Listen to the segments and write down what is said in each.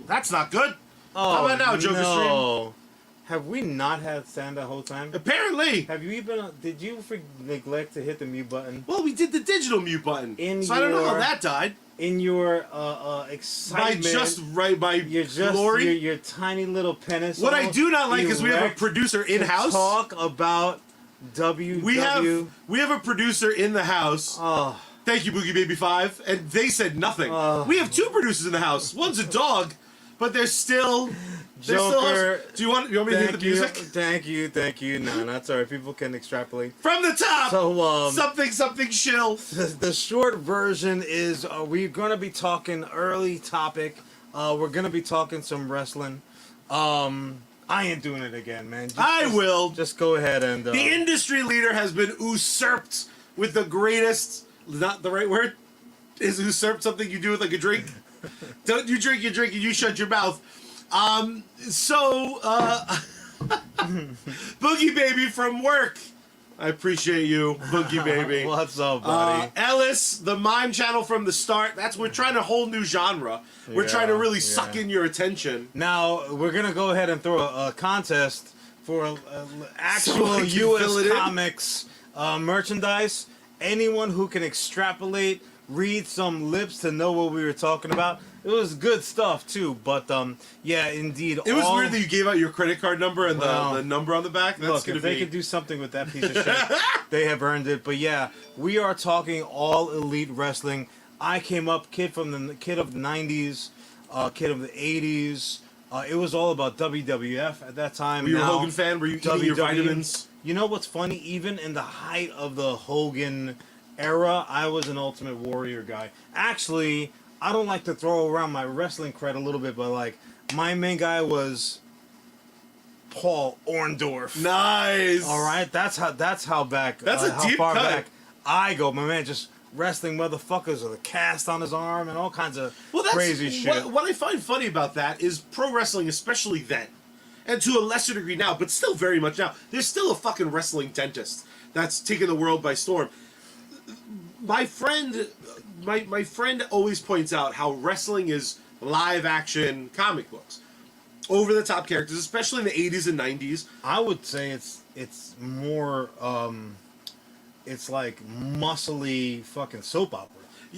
That's not good. Oh, how about now, Joker no. Have we not had sound the whole time? Apparently. Have you even? Did you neglect to hit the mute button? Well, we did the digital mute button. So I don't know how that died. In your excitement, your tiny little penis. What I do not like is we have a producer in house. Talk about WW. We have a producer in the house. Oh. Thank you, Boogie Baby 5, and they said nothing. We have two producers in the house. One's a dog, but they're still. Joker. Do you want me to hit the music? Thank you. No, that's alright. People can extrapolate from the top. So something chill. The short version is we're gonna be talking early topic. We're gonna be talking some wrestling. I ain't doing it again, man. I will. Just go ahead and. The industry leader has been usurped with the greatest. Not the right word. Is usurped something you do with like a drink? Don't you drink your drink and you shut your mouth. Boogie Baby from work. I appreciate you, Boogie Baby. What's up, buddy? Ellis, the mime channel from the start. We're trying a whole new genre. We're trying to really suck in your attention. Now, we're going to go ahead and throw a contest for actual USComics merchandise. Anyone who can extrapolate, read some lips to know what we were talking about. It was good stuff too, but yeah, indeed. It was weird that you gave out your credit card number and the number on the back. That's look, if they could do something with that piece of shit, they have earned it. But yeah, we are talking all elite wrestling. I came up kid of the '90s, kid of the '80s. It was all about WWF at that time. Were you a Hogan fan? Were you eating your vitamins? You know what's funny? Even in the height of the Hogan era, I was an Ultimate Warrior guy. Actually, I don't like to throw around my wrestling cred a little bit, but like my main guy was Paul Orndorff. Nice. All right, that's how back. That's a how deep far cut. back I go. My man just wrestling motherfuckers with a cast on his arm and all kinds of crazy shit. What I find funny about that is pro wrestling, especially then, and to a lesser degree now, but still very much now. There's still a fucking wrestling dentist that's taken the world by storm. My friend always points out how wrestling is live action comic books, over the top characters, especially in the 80s and 90s. I would say it's more it's like muscly fucking soap opera.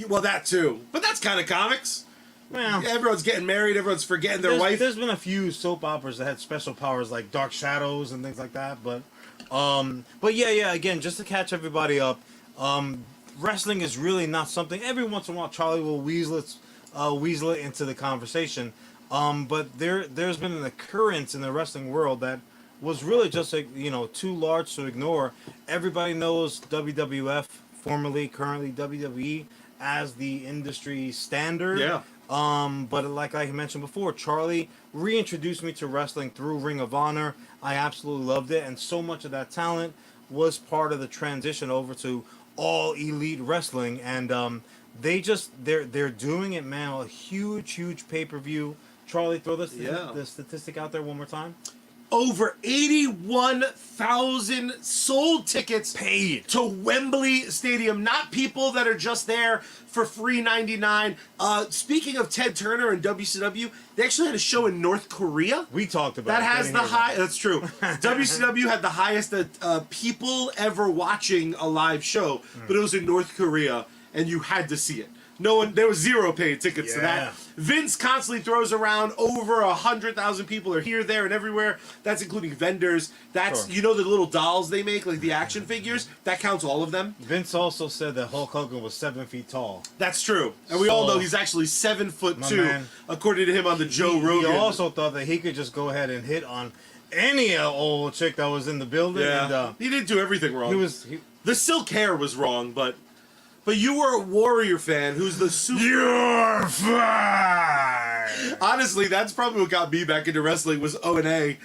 Well, that too, but that's kind of comics. Well, everyone's getting married, everyone's forgetting their wife. There's been a few soap operas that had special powers like Dark Shadows and things like that, but yeah, again, just to catch everybody up, wrestling is really not something. Every once in a while, Charlie will weasel it into the conversation. But there's been an occurrence in the wrestling world that was really just like, too large to ignore. Everybody knows WWF, currently WWE, as the industry standard. Yeah. But like I mentioned before, Charlie reintroduced me to wrestling through Ring of Honor. I absolutely loved it, and so much of that talent was part of the transition over to all elite wrestling, and they're doing it, man. A huge pay-per-view. Charlie, throw the statistic out there one more time. Over 81,000 sold tickets paid to Wembley Stadium. Not people that are just there for free $99. Speaking of Ted Turner and WCW, they actually had a show in North Korea. We talked about that. Has the high. That's true. WCW had the highest people ever watching a live show, but it was in North Korea, and you had to see it. There was zero paid tickets to that. Vince constantly throws around over 100,000 people are here, there, and everywhere. That's including vendors. That's the little dolls they make, like the action figures. That counts all of them. Vince also said that Hulk Hogan was 7 feet tall. That's true, and we all know he's actually 7'2", according to him on the Joe Rogan. He also thought that he could just go ahead and hit on any old chick that was in the building. Yeah, and, he didn't do everything wrong. The silk hair was wrong, but you were a Warrior fan who's the super... You're fine! Honestly, that's probably what got me back into wrestling was O&A.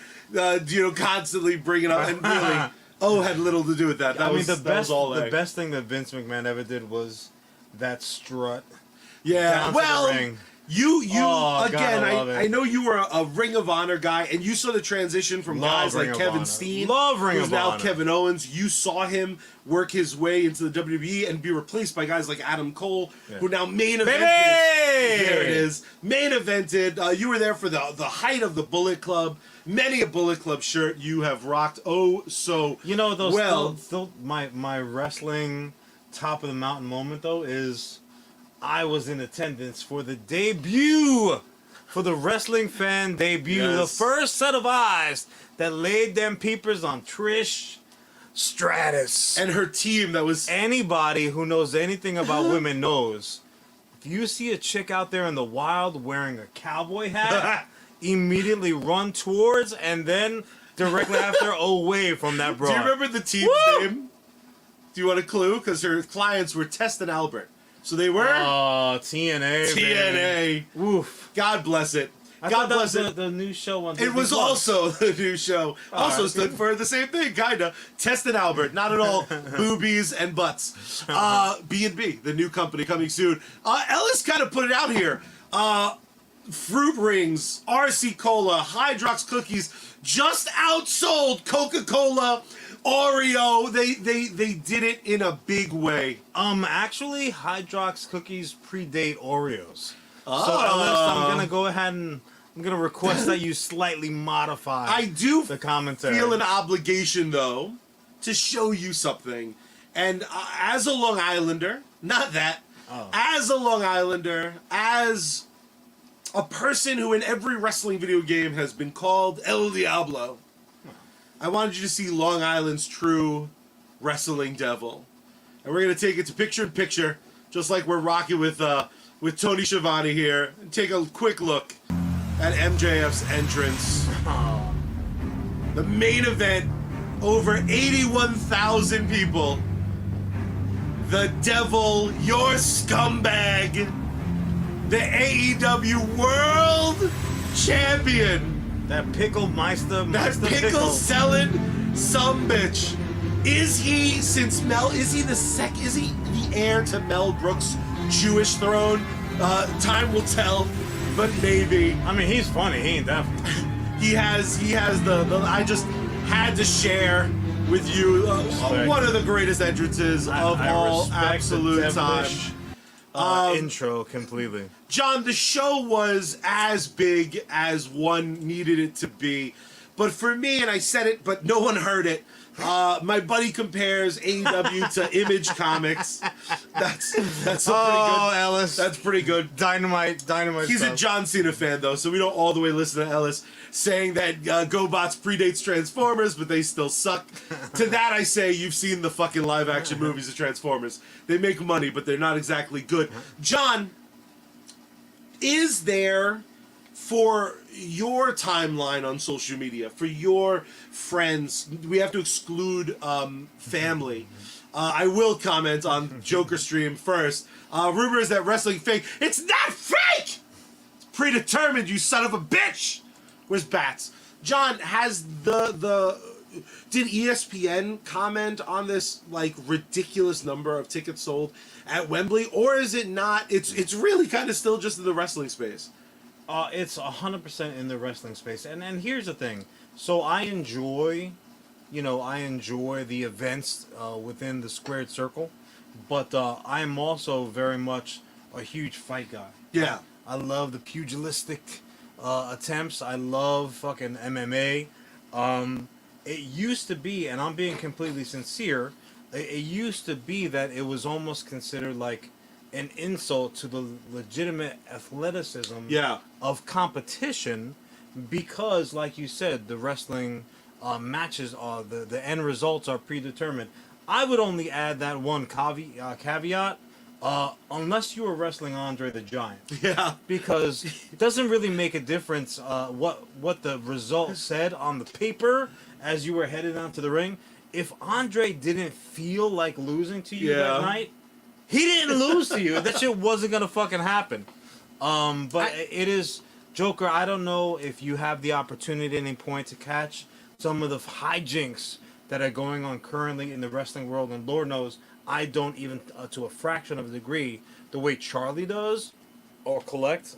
Constantly bringing up... And really, O had little to do with that. The best thing that Vince McMahon ever did was that strut. Yeah, God, again. I love it. I know you were a Ring of Honor guy, and you saw the transition from guys Ring like of Kevin Honor. Steen, Love Ring who's of now Honor. Kevin Owens. You saw him work his way into the WWE and be replaced by guys like Adam Cole, who now main evented. Baby! There it is, main evented. You were there for the height of the Bullet Club. Many a Bullet Club shirt you have rocked. Oh, so You know those. well. My wrestling top of the mountain moment though is I was in attendance for the debut, for the wrestling fan debut, the Yes. first set of eyes that laid them peepers on Trish Stratus. And her team that was Anybody who knows anything about women knows, if you see a chick out there in the wild wearing a cowboy hat, immediately run towards and then directly after away from that broad. Do you remember the team's Woo! name? Do you want a clue? Because her clients were Test and Albert. So they were TNA. TNA. Baby. Oof. God bless it. I God thought that bless was it. the new show on It Disney was Plus. also the new show. Also right. stood for the same thing, kinda. Test and Albert, not at all boobies and butts. B&B, the new company coming soon. Ellis kind of put it out here. Fruit Rings, RC Cola, Hydrox Cookies just outsold Coca-Cola, Oreo. They did it in a big way. Actually, Hydrox cookies predate Oreos. Oh. So Ellis, I'm gonna go ahead and I'm gonna request that you slightly modify. I do the commentary. feel an obligation, though, to show you something. And as a Long Islander, not that, as a Long Islander, as a person who in every wrestling video game has been called El Diablo, I wanted you to see Long Island's true wrestling devil. And we're going to take it to picture-in-picture, just like we're rocking with Tony Schiavone here, and take a quick look at MJF's entrance. The main event, over 81,000 people. The devil, your scumbag, the AEW World Champion. That pickle Meister. That pickle selling sumbitch. Is he the heir to Mel Brooks' Jewish throne? Time will tell, but maybe. I mean, he's funny. He ain't that. He has the I just had to share with you one of the greatest entrances of all respect the absolute time. devilish, intro completely. John, the show was as big as one needed it to be. But for me, and I said it, but no one heard it, my buddy compares AEW to Image Comics. That's pretty good. Ellis. That's pretty good. Dynamite He's stuff. a John Cena fan, though, so we don't all the way listen to Ellis saying that GoBots predates Transformers, but they still suck. To that I say, you've seen the fucking live-action movies of Transformers. They make money, but they're not exactly good. John, is there, for your timeline on social media, for your friends, we have to exclude family. I will comment on Joker Stream first. Rumors that wrestling fake. It's not fake! It's predetermined, you son of a bitch! Where's Bats? John, has did ESPN comment on this like ridiculous number of tickets sold at Wembley, or is it not? It's really kind of still just in the wrestling space. It's 100% in the wrestling space, and here's the thing. So I enjoy the events within the squared circle, but I am also very much a huge fight guy. Yeah. I love the pugilistic attempts. I love fucking MMA. It used to be, and I'm being completely sincere, it used to be that it was almost considered like an insult to the legitimate athleticism of competition, because, like you said, the wrestling matches are the end results are predetermined. I would only add that one caveat. Unless you were wrestling Andre the Giant. Yeah. Because it doesn't really make a difference what the result said on the paper as you were headed down to the ring. If Andre didn't feel like losing to you that night, he didn't lose to you. That shit wasn't going to fucking happen. But it is... Joker, I don't know if you have the opportunity at any point to catch some of the hijinks that are going on currently in the wrestling world, and Lord knows I don't even, to a fraction of a degree, the way Charlie does. or collect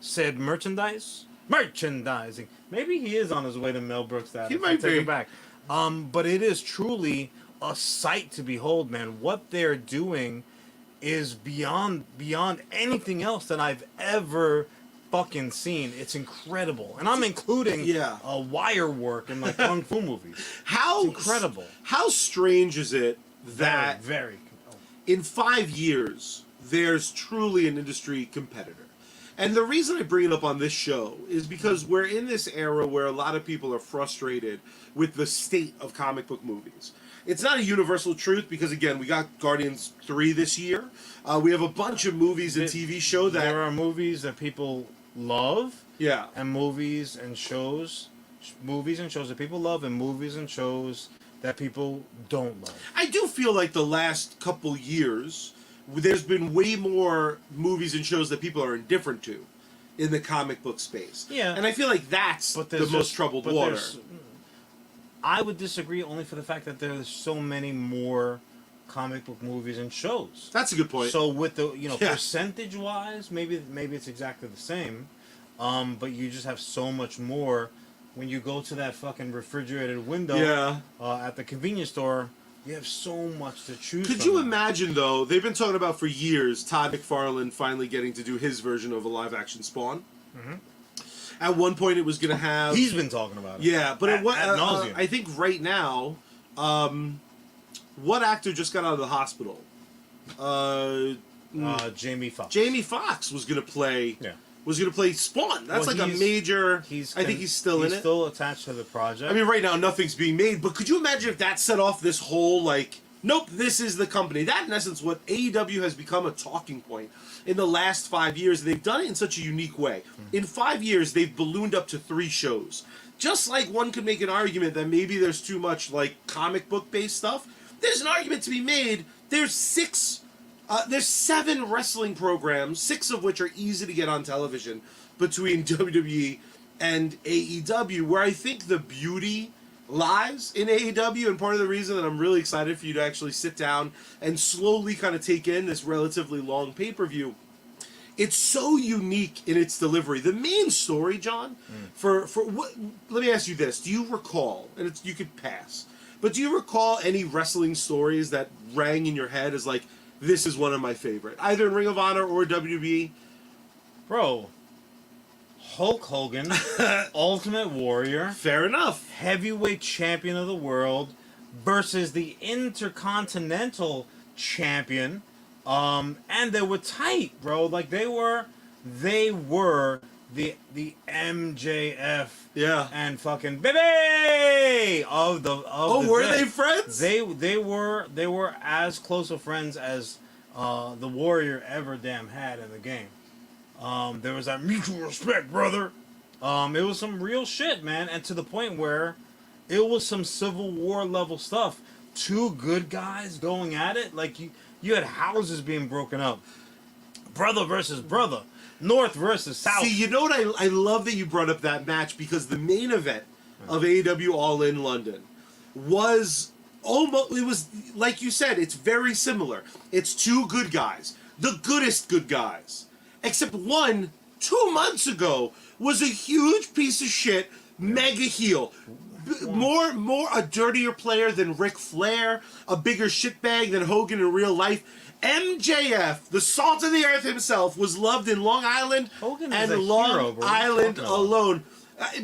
said merchandising. Maybe he is on his way to Mel Brooks status. He might Take be. it back. But it is truly a sight to behold, man. What they're doing is beyond anything else that I've ever fucking seen. It's incredible, and I'm including wire work in like kung fu movies. How it's incredible! How strange is it that very in 5 years there's truly an industry competitor? And the reason I bring it up on this show is because we're in this era where a lot of people are frustrated with the state of comic book movies. It's not a universal truth because, again, we got Guardians 3 this year. We have a bunch of movies and TV shows that... There are movies that people love. Yeah. And movies and shows that people love, and movies and shows that people don't love. I do feel like the last couple years, there's been way more movies and shows that people are indifferent to in the comic book space. Yeah. And I feel like that's the most troubled water. I would disagree only for the fact that there's so many more comic book movies and shows. That's a good point. So with the percentage-wise, maybe it's exactly the same, but you just have so much more when you go to that fucking refrigerated window at the convenience store. You have so much to choose from. Could you imagine, though, they've been talking about for years, Todd McFarlane finally getting to do his version of a live-action Spawn. Mm-hmm. At one point, it was going to have... He's been talking about it. Yeah, but ad nauseum. I think right now, what actor just got out of the hospital? Jamie Foxx. Jamie Foxx was going to play... Yeah. Was going to play Spawn. That's like a major... I think he's still in it. He's still attached to the project. I mean, right now, nothing's being made, but could you imagine if that set off this whole, like, nope, this is the company. That, in essence, what AEW has become a talking point in the last 5 years. They've done it in such a unique way. In 5 years, they've ballooned up to 3 shows. Just like one could make an argument that maybe there's too much, like, comic book-based stuff, there's an argument to be made. There's 7 wrestling programs, 6 of which are easy to get on television between WWE and AEW, where I think the beauty lies in AEW, and part of the reason that I'm really excited for you to actually sit down and slowly kind of take in this relatively long pay-per-view. It's so unique in its delivery. The main story, John, for what? Let me ask you this: do you recall? And you could pass, but do you recall any wrestling stories that rang in your head as like, this is one of my favorite, either in Ring of Honor or WWE? Bro, Hulk Hogan, Ultimate Warrior. Fair enough. Heavyweight champion of the world versus the Intercontinental champion. And they were tight, bro. Like they were the MJF and fucking baby of the were they friends? They were as close of friends as the Warrior ever damn had in the game. There was that mutual respect, brother. It was some real shit, man, and to the point where it was some Civil War level stuff. 2 good guys going at it, like you had houses being broken up, brother versus brother, North versus South. See, you know what I love that you brought up that match, because the main event of AEW All In London was almost, it was like you said, it's very similar. It's 2 good guys, the goodest good guys, except one 2 months ago was a huge piece of shit, mega heel. More a dirtier player than Ric Flair, a bigger shitbag than Hogan in real life. MJF, the salt of the earth himself, was loved in Long Island and Long Island alone.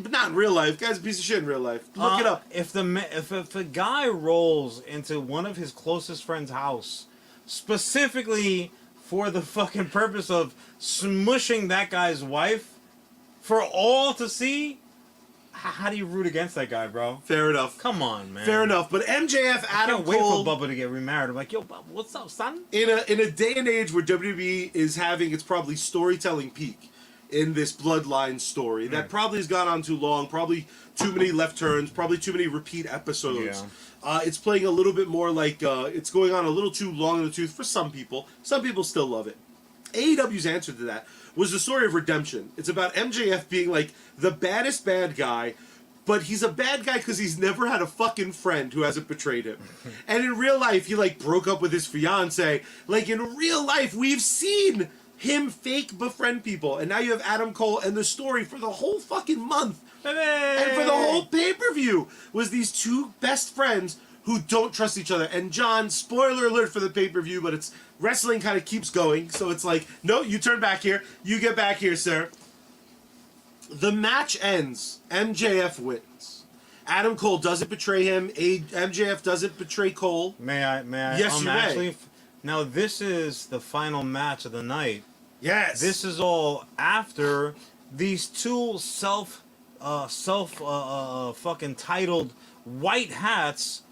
But not in real life. Guy's a piece of shit in real life. Look it up. If a guy rolls into one of his closest friend's house, specifically for the fucking purpose of smushing that guy's wife for all to see, how do you root against that guy, bro? Fair enough. Come on, man. Fair enough. But MJF, Adam Cole... I can't wait for Bubba to get remarried. I'm like, yo, Bubba, what's up, son? In a day and age where WWE is having its probably storytelling peak in this bloodline story, that probably has gone on too long, probably too many left turns, probably too many repeat episodes. Yeah. It's playing a little bit more like... it's going on a little too long in the tooth for some people. Some people still love it. AEW's answer to that was the story of redemption. It's about MJF being like the baddest bad guy, but he's a bad guy because he's never had a fucking friend who hasn't betrayed him. And in real life, he like broke up with his fiance. Like in real life, we've seen him fake befriend people, and now you have Adam Cole, and the story for the whole fucking month, and for the whole pay-per-view, was these two best friends who don't trust each other. And John, spoiler alert for the pay-per-view, but it's wrestling kind of keeps going, so it's like, no, you turn back here, you get back here, sir. The match ends. MJF wins. Adam Cole doesn't betray him. MJF doesn't betray Cole. May I? Yes, you may. Actually, now this is the final match of the night. Yes. This is all after these two fucking titled white hats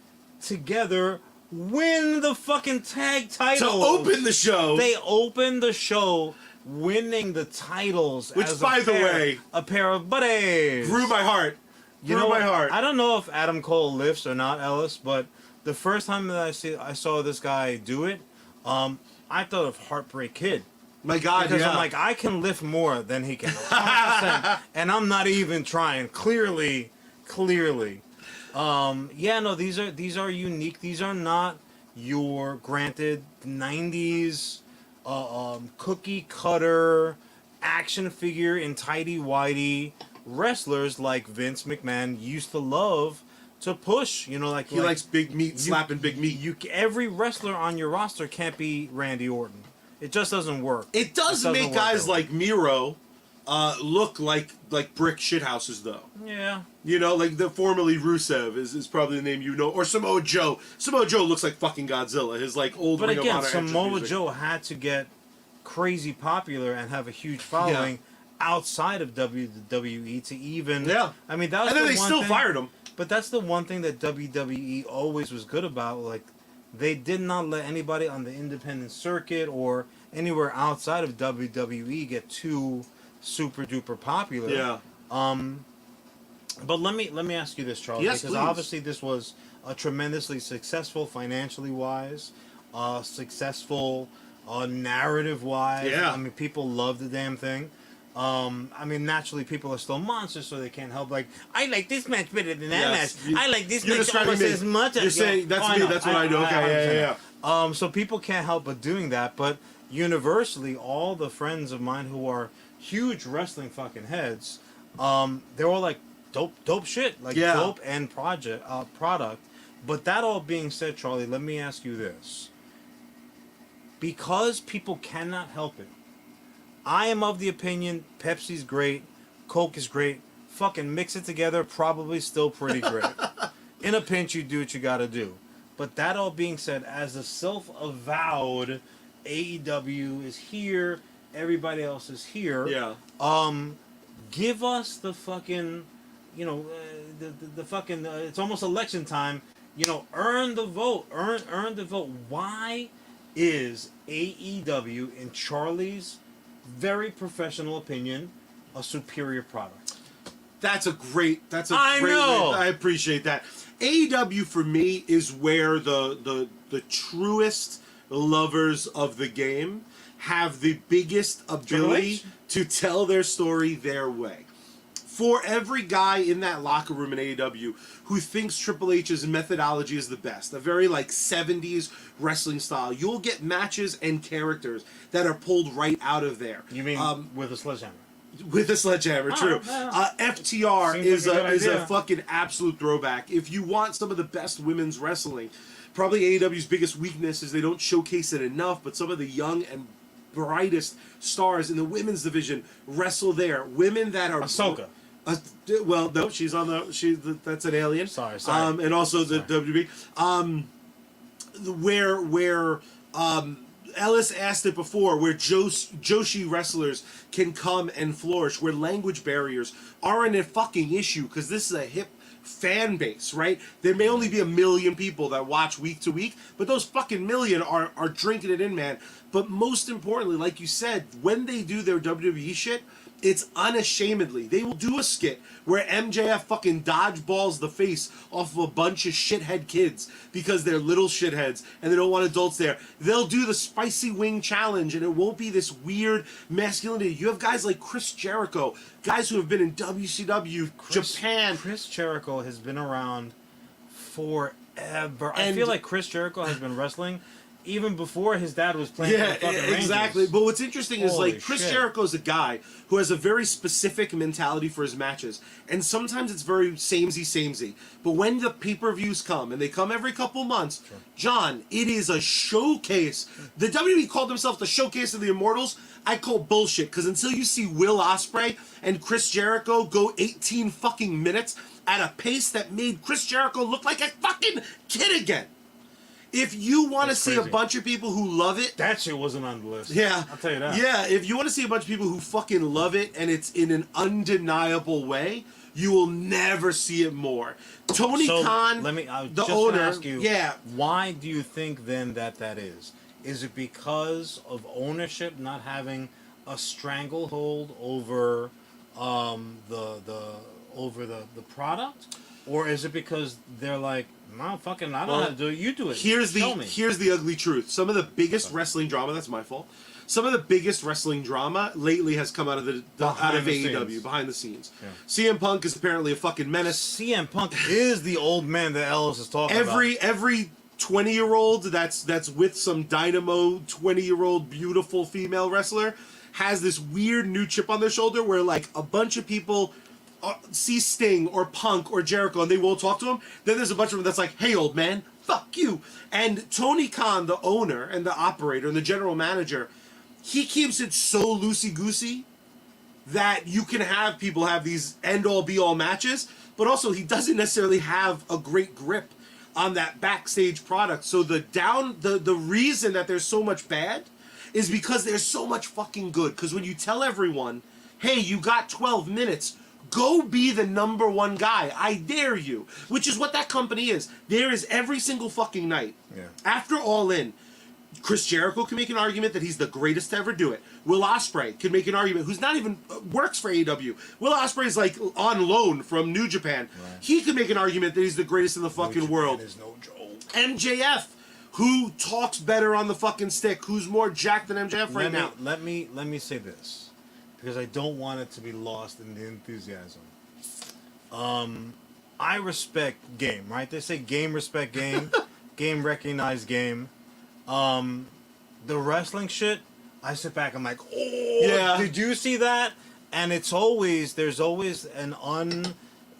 together win the fucking tag titles. To open the show. They opened the show winning the titles. Which, by the way, a pair of buddies. Grew my heart. Grew my heart. I don't know if Adam Cole lifts or not, Ellis, but the first time that I saw this guy do it, I thought of Heartbreak Kid. My God, because yeah. I'm like, I can lift more than he can. 100%. And I'm not even trying. Clearly. Yeah, no, these are unique. These are not your granted 90s cookie cutter action figure in tighty whitey wrestlers like Vince McMahon used to love to push. You know, he likes big meat, slapping big meat. Every wrestler on your roster can't be Randy Orton. It just doesn't work. It doesn't make guys like Miro look like brick shithouses, though. Yeah. You know, like the formerly Rusev is probably the name you know, or Samoa Joe. Samoa Joe looks like fucking Godzilla. His like old. But Ring of again, Honor Samoa Joe had to get crazy popular and have a huge following outside of WWE to even. Yeah. I mean, that was and then they one still thing, fired him. But that's the one thing that WWE always was good about. Like, they did not let anybody on the independent circuit or anywhere outside of WWE get too super duper popular. Yeah. But let me ask you this, Charles, yes, because please. obviously this was a tremendously successful financially wise, successful narrative wise. Yeah. I mean, people love the damn thing. I mean, naturally, people are still monsters, so they can't help. Like, I like this match better than that match. I like this match almost as much. You're saying that's me. That's what I do. Okay, yeah. So people can't help but doing that. But universally, all the friends of mine who are huge wrestling fucking heads, they're all like dope shit, like dope end product. But that all being said, Charlie, let me ask you this: because people cannot help it, I am of the opinion Pepsi's great, Coke is great. Fucking mix it together, probably still pretty great. In a pinch, you do what you gotta do. But that all being said, as a self-avowed AEW is here, everybody else is here. Yeah. Give us the fucking, the fucking. It's almost election time. Earn the vote. Earn the vote. Why is AEW, in Charlie's very professional opinion, a superior product? That's a great. I know. I appreciate that. AEW for me is where the truest lovers of the game have the biggest ability to tell their story their way. For every guy in that locker room in AEW who thinks Triple H's methodology is the best, a very like 70s wrestling style, you'll get matches and characters that are pulled right out of there. You mean with a sledgehammer? With a sledgehammer, true. FTR is a fucking absolute throwback. If you want some of the best women's wrestling, probably AEW's biggest weakness is they don't showcase it enough, but some of the young and brightest stars in the women's division wrestle there. Women that are... Ahsoka. Well, no, she's on the... that's an alien. Sorry. And also the WWE. Where Ellis asked it before, where Joshi wrestlers can come and flourish, where language barriers aren't a fucking issue, because this is a hip fan base, right? There may only be 1 million people that watch week to week, but those fucking million are drinking it in, man. But most importantly, like you said, when they do their WWE shit, it's unashamedly. They will do a skit where MJF fucking dodgeballs the face off of a bunch of shithead kids because they're little shitheads and they don't want adults there. They'll do the spicy wing challenge and it won't be this weird masculinity. You have guys like Chris Jericho, guys who have been in WCW, Japan. Chris Jericho has been around forever. I feel like Chris Jericho has been wrestling even before his dad was playing for the fucking Rangers. Exactly. But what's interesting is Holy like Chris shit. Jericho's a guy who has a very specific mentality for his matches, and sometimes it's very samey. But when the pay-per-views come, and they come every couple months, John, it is a showcase. The WWE called themselves the showcase of the Immortals. I call bullshit, because until you see Will Ospreay and Chris Jericho go 18 fucking minutes at a pace that made Chris Jericho look like a fucking kid again. If you want to see a bunch of people who love it... That shit wasn't on the list. Yeah. I'll tell you that. Yeah, if you want to see a bunch of people who fucking love it and it's in an undeniable way, you will never see it more. Tony Khan, the owner... Ask you, why do you think then that is? Is it because of ownership not having a stranglehold over the product? Or is it because they're like, no, fucking, I don't know how to do it. You do it. Here's the ugly truth. Some of the biggest wrestling drama. That's my fault. Some of the biggest wrestling drama lately has come out of AEW behind the scenes. Yeah. CM Punk is apparently a fucking menace. CM Punk is the old man that Ellis is talking about. Every 20-year-old that's with some dynamo 20-year-old beautiful female wrestler has this weird new chip on their shoulder where like a bunch of people see Sting or Punk or Jericho and they won't talk to him. Then there's a bunch of them that's like, hey, old man, fuck you. And Tony Khan, the owner and the operator and the general manager, he keeps it so loosey-goosey that you can have people have these end-all, be-all matches, but also he doesn't necessarily have a great grip on that backstage product. So the reason that there's so much bad is because there's so much fucking good. Because when you tell everyone, hey, you got 12 minutes, go be the number one guy. I dare you. Which is what that company is. There is every single fucking night. Yeah. After All In, Chris Jericho can make an argument that he's the greatest to ever do it. Will Ospreay can make an argument, who's not even works for AEW. Will Ospreay's like on loan from New Japan. Right. He could make an argument that he's the greatest in the fucking world. Is no joke. MJF, who talks better on the fucking stick, who's more jacked than MJF right now. Let me say this, because I don't want it to be lost in the enthusiasm. I respect game, right? They say game respect game, game recognize game. The wrestling shit, I sit back, I'm like, oh, yeah. Did you see that? And there's always an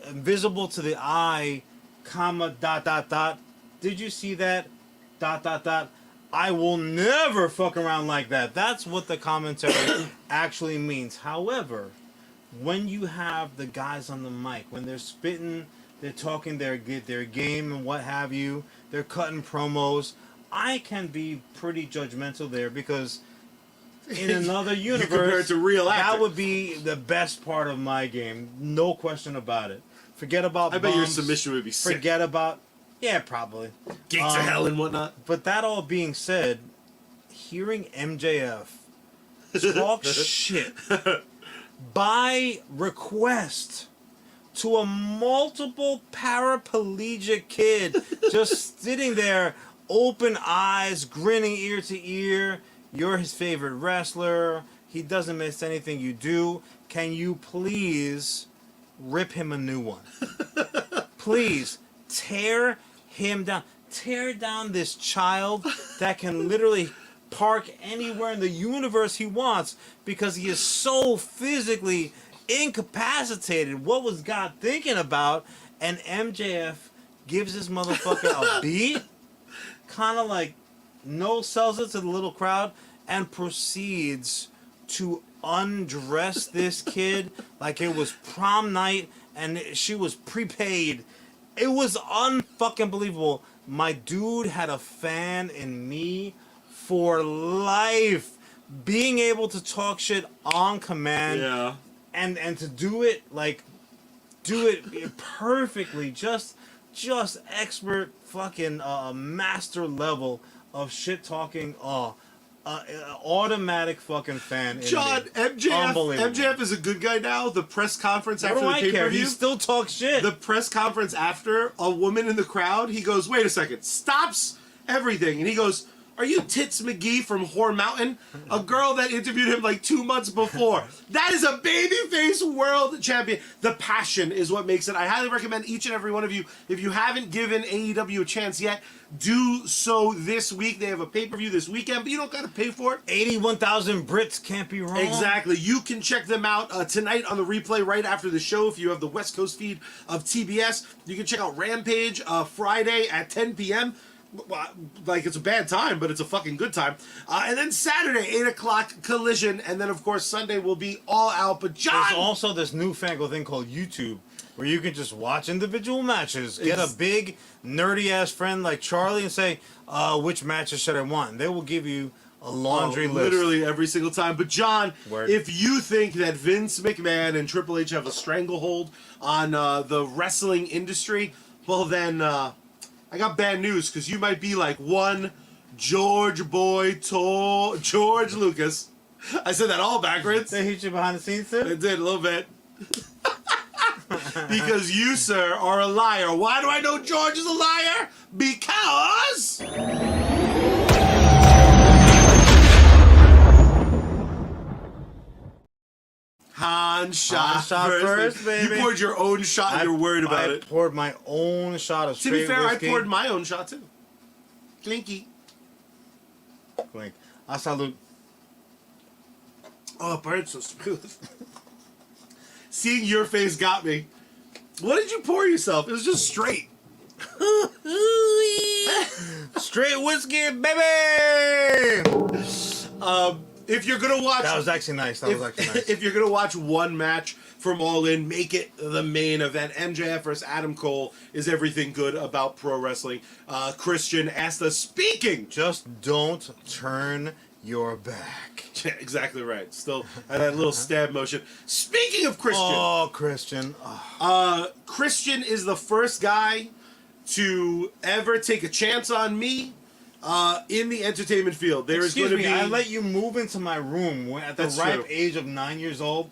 invisible to the eye, comma, ... Did you see that? ... I will never fuck around like that. That's what the commentary actually means. However, when you have the guys on the mic, when they're spitting, they're talking their game and what have you, they're cutting promos, I can be pretty judgmental there because in another universe, compare it to real actor. That would be the best part of my game. No question about it. Forget about bet your submission would be sick. Forget about... Yeah, probably. Gates of hell and whatnot. But that all being said, hearing MJF talk shit by request to a multiple paraplegic kid just sitting there, open eyes, grinning ear to ear. You're his favorite wrestler. He doesn't miss anything you do. Can you please rip him a new one? Please tear him down. Tear down this child that can literally park anywhere in the universe he wants because he is so physically incapacitated. What was God thinking about? And MJF gives this motherfucker a beat, kind of like sells it to the little crowd, and proceeds to undress this kid like it was prom night and she was prepaid. It was unfucking believable. My dude had a fan in me for life. Being able to talk shit on command, yeah, and to do it perfectly, just expert fucking master level of shit talking. Automatic fucking fan. John, MJF is a good guy now. The press conference after the pay-per-view, he still talks shit. The press conference after, a woman in the crowd, he goes, wait a second, stops everything, and he goes, Are you Tits McGee from Whore Mountain? A girl that interviewed him like 2 months before. That is a babyface world champion. The passion is what makes it. I highly recommend each and every one of you, if you haven't given AEW a chance yet, do so this week. They have a pay-per-view this weekend, but you don't got to pay for it. 81,000 Brits can't be wrong. Exactly. You can check them out tonight on the replay right after the show if you have the West Coast feed of TBS. You can check out Rampage Friday at 10 p.m., like it's a bad time, but it's a fucking good time. And then Saturday, 8 o'clock, Collision. And then, of course, Sunday will be All Out. But John... There's also this newfangled thing called YouTube, where you can just watch individual matches, get a big, nerdy-ass friend like Charlie and say, which matches should I want? And they will give you a laundry list. Literally every single time. But John, if you think that Vince McMahon and Triple H have a stranglehold on the wrestling industry, well then... I got bad news, because you might be like one George Lucas. I said that all backwards. They hit you behind the scenes, too? I did, a little bit. Because you, sir, are a liar. Why do I know George is a liar? Because... Han shot first, baby. You poured your own shot and you're worried about it. I poured my own shot of straight whiskey. To be fair, whiskey. I poured my own shot too. Clinky. Clink. A salute. Oh, it burns so smooth. Seeing your face got me. What did you pour yourself? It was just straight. Straight whiskey, baby! If you're gonna watch, that was actually nice. If you're gonna watch one match from All In, make it the main event. MJF versus Adam Cole is everything good about pro wrestling. Christian asked us, speaking. Just don't turn your back. Yeah, exactly right. Still that little stab motion. Speaking of Christian. Oh, Christian. Christian is the first guy to ever take a chance on me. In the entertainment field, there is going to be... I let you move into my room at the ripe age of 9 years old.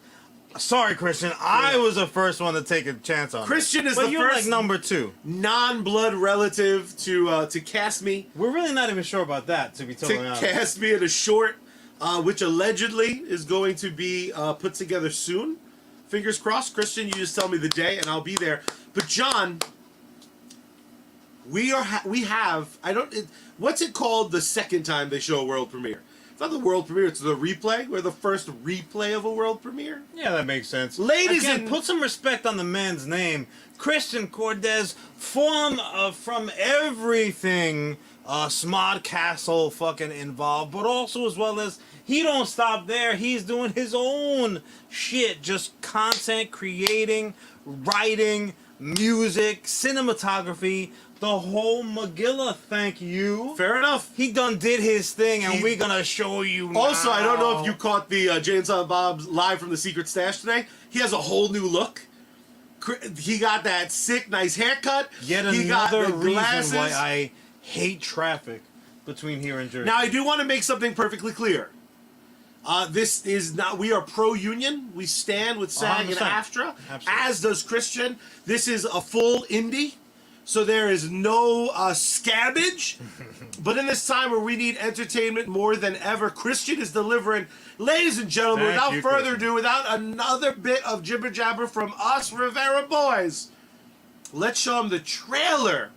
Sorry, Christian. I was the first one to take a chance on Christian is but the you're first like number 2. non-blood relative to cast me. We're really not even sure about that, to be totally honest. To cast me in a short, which allegedly is going to be put together soon. Fingers crossed. Christian, you just tell me the day and I'll be there. But John... We have what's it called the second time they show a world premiere? It's not the world premiere, it's the replay. We're the first replay of a world premiere. Yeah, that makes sense. Ladies and put some respect on the man's name. Christian Cortez, from everything Smod Castle fucking involved, but also as well as he don't stop there. He's doing his own shit, just content creating, writing, music, cinematography, the whole Magilla, thank you. Fair enough. He done did his thing, and we're gonna show you now. Also, I don't know if you caught the Jay and Silent Bob's live from the Secret Stash today. He has a whole new look. He got that sick, nice haircut. Yet another reason why I hate traffic between here and Jersey. Now, I do want to make something perfectly clear. This is not... We are pro-union. We stand with SAG and AFTRA, as does Christian. This is a full indie. So there is no scabbage. But in this time where we need entertainment more than ever, Christian is delivering. Ladies and gentlemen, without further ado, without another bit of jibber jabber from us Rivera boys, let's show them the trailer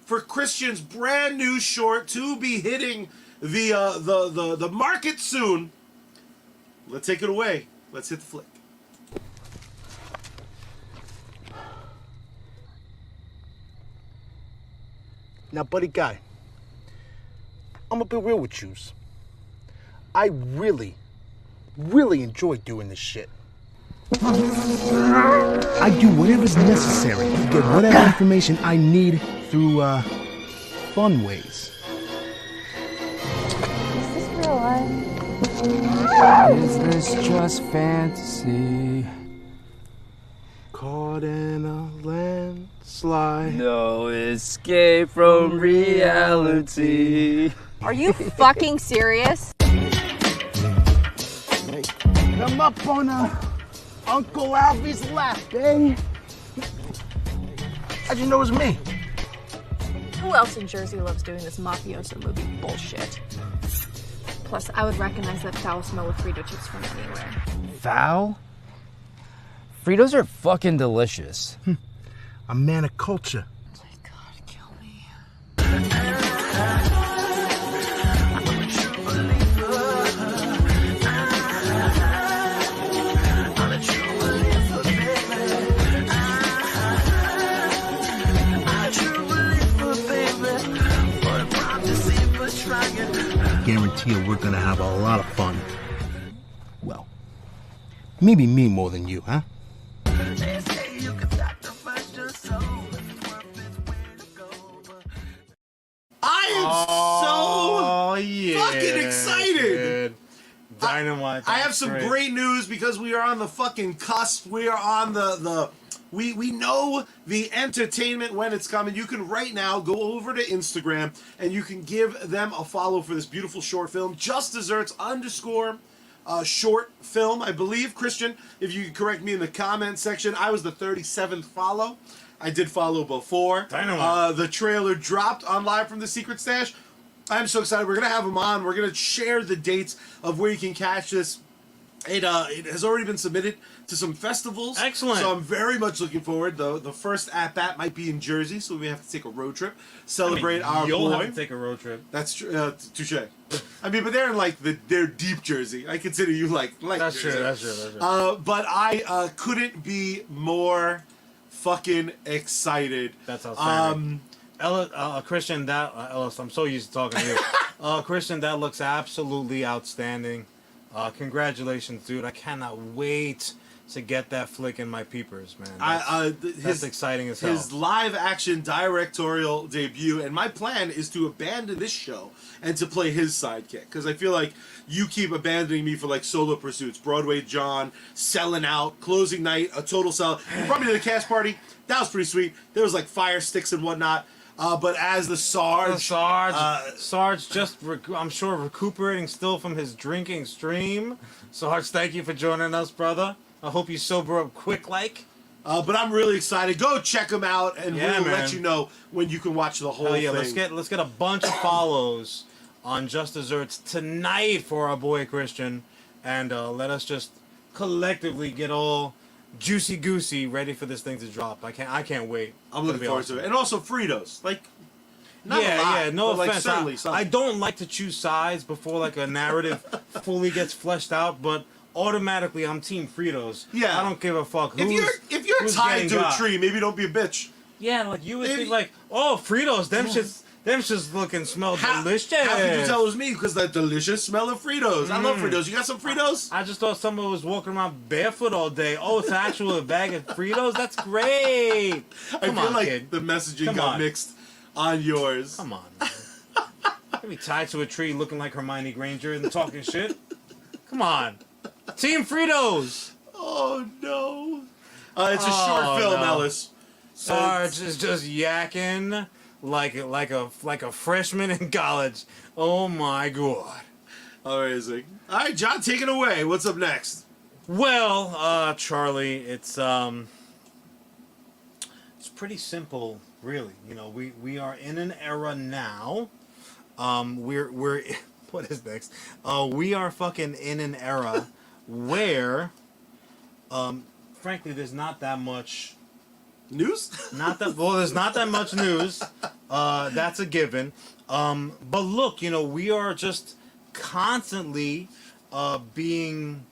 for Christian's brand new short to be hitting the market soon. Let's take it away. Let's hit the flick. Now, buddy guy, I'm gonna be real with yous. I really enjoy doing this shit. I do whatever's necessary to get whatever information I need through, fun ways. Is this real life? Is this just fantasy? Caught in a landslide. No escape from reality. Are you fucking serious? Come up on Uncle Alvy's lap, eh? How'd you know it was me? Who else in Jersey loves doing this mafioso movie bullshit? Plus, I would recognize that foul smell of Frito chips from anywhere. Foul? Fritos are fucking delicious. A man of culture. Please, God, kill me. Guarantee you we're gonna have a lot of fun. Well, maybe me more than you, huh? I am yeah, fucking excited. Dude. Dynamite. I have some great news because we are on the fucking cusp. We are on we know the entertainment when it's coming. You can right now go over to Instagram and you can give them a follow for this beautiful short film, Just Desserts _ short film, I believe. Christian, if you could correct me in the comment section, I was the 37th follow. I did follow before. Dynamite. The trailer dropped on Live from the Secret Stash. I'm so excited. We're going to have him on. We're going to share the dates of where you can catch this. It has already been submitted to some festivals. Excellent. So I'm very much looking forward. The first at-bat might be in Jersey, so we have to take a road trip, celebrate our You'll boy. have to take a road trip. That's true. Touche. I mean, but they're in like they're deep Jersey. I consider you like That's Jersey. true. That's true. That's true. But I couldn't be more fucking excited. That's outstanding. Christian, Ellis, I'm so used to talking to you. Christian, that looks absolutely outstanding. Congratulations, dude. I cannot wait to get that flick in my peepers, man. That's exciting as hell. His live action directorial debut, and my plan is to abandon this show and to play his sidekick, because I feel like you keep abandoning me for like solo pursuits. Broadway John, Selling Out, Closing Night, A Total Sell. You brought me to the cast party. That was pretty sweet. There was like fire sticks and whatnot. But as the Sarge... Sarge just, I'm sure, recuperating still from his drinking stream. Sarge, thank you for joining us, brother. I hope you sober up quick, like. But I'm really excited. Go check him out, and Yeah, we'll man. let you know when you can watch the whole Hell yeah, thing. let's get a bunch of follows on Just Desserts tonight for our boy Christian, and let us just collectively get all juicy goosey ready for this thing to drop. I can't wait. I'm looking forward to it. And also Fritos. Like, not a lot, yeah, no but, like, offense. certainly I something. don't like to choose sides before like a narrative fully gets fleshed out, but automatically I'm Team Fritos. Yeah. I don't give a fuck who's If you're who's tied getting to a got. tree, maybe don't be a bitch. Yeah, like you would Maybe- think like, oh, Fritos, them shits looking smell delicious. How could you tell it was me? Because the delicious smell of Fritos. I love Fritos. You got some Fritos? I just thought someone was walking around barefoot all day. Oh, it's actually a bag of Fritos? That's great. I feel on, like kid. the messaging Come got on. mixed on yours. Come on, man. Be tied to a tree looking like Hermione Granger and talking shit. Come on. Team Fritos. Oh, no. It's a short film, no. Ellis. Sarge is just yakking like a freshman in college. Oh my god. Amazing. All right, John, take it away. What's up next? Well, Charlie, it's pretty simple, really. You know, we are in an era now. We're what is next? We are fucking in an era where, frankly, there's not that much. News? There's not that much news. That's a given. But look, you know, we are just constantly being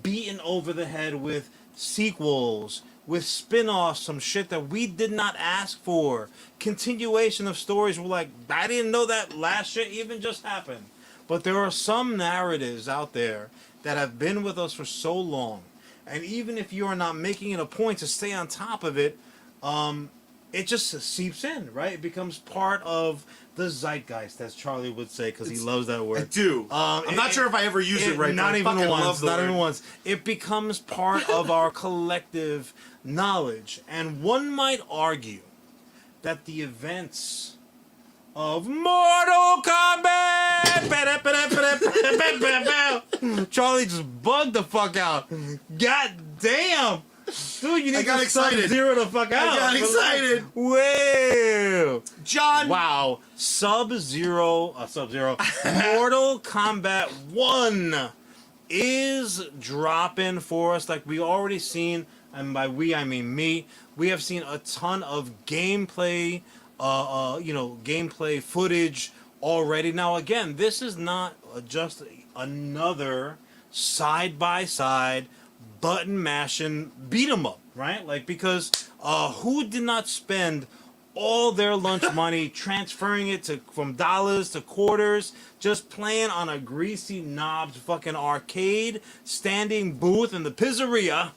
beaten over the head with sequels, with spin-offs, some shit that we did not ask for. Continuation of stories. We're like, I didn't know that last shit even just happened. But there are some narratives out there that have been with us for so long. And even if you are not making it a point to stay on top of it, it just seeps in, right? It becomes part of the zeitgeist, as Charlie would say, because he loves that word. I do. I'm not sure if I ever use it right. Not but I even fucking love once. the Not word. even once. It becomes part of our collective knowledge, and one might argue that the events of Mortal Kombat. Charlie just bugged the fuck out. God damn. Dude, you need I got to excited. Sub-Zero the fuck out. I got excited. Wow. John. Wow. Sub-Zero. Mortal Kombat 1 is dropping for us like we already seen, and by we I mean me. We have seen a ton of gameplay, gameplay footage already. Now again, this is not just another side-by-side button mashing beat 'em up, right? Like, because who did not spend all their lunch money transferring it from dollars to quarters, just playing on a greasy knobbed fucking arcade standing booth in the pizzeria?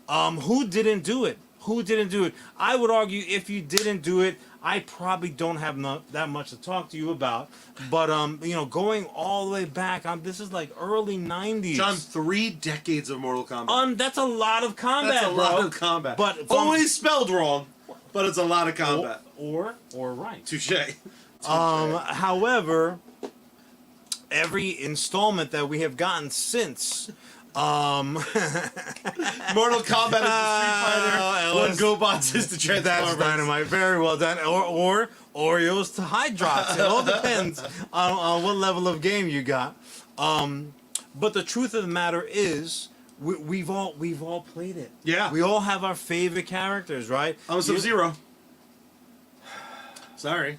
Who didn't do it? Who didn't do it? I would argue if you didn't do it, I probably don't have that much to talk to you about. But going all the way back, this is like early '90s. John, 3 decades of Mortal Kombat. That's a lot of combat, That's a bro. lot of combat. But always spelled wrong, but it's a lot of combat. Or right. Touche. However, every installment that we have gotten since. Mortal Kombat is the Street Fighter. When GoBots is the Transformers. That's dynamite. Very well done. Or Oreos to Hydrox. It all depends on what level of game you got. But the truth of the matter is, we've all played it. Yeah. We all have our favorite characters, right? I'm a Sub-Zero. Sorry.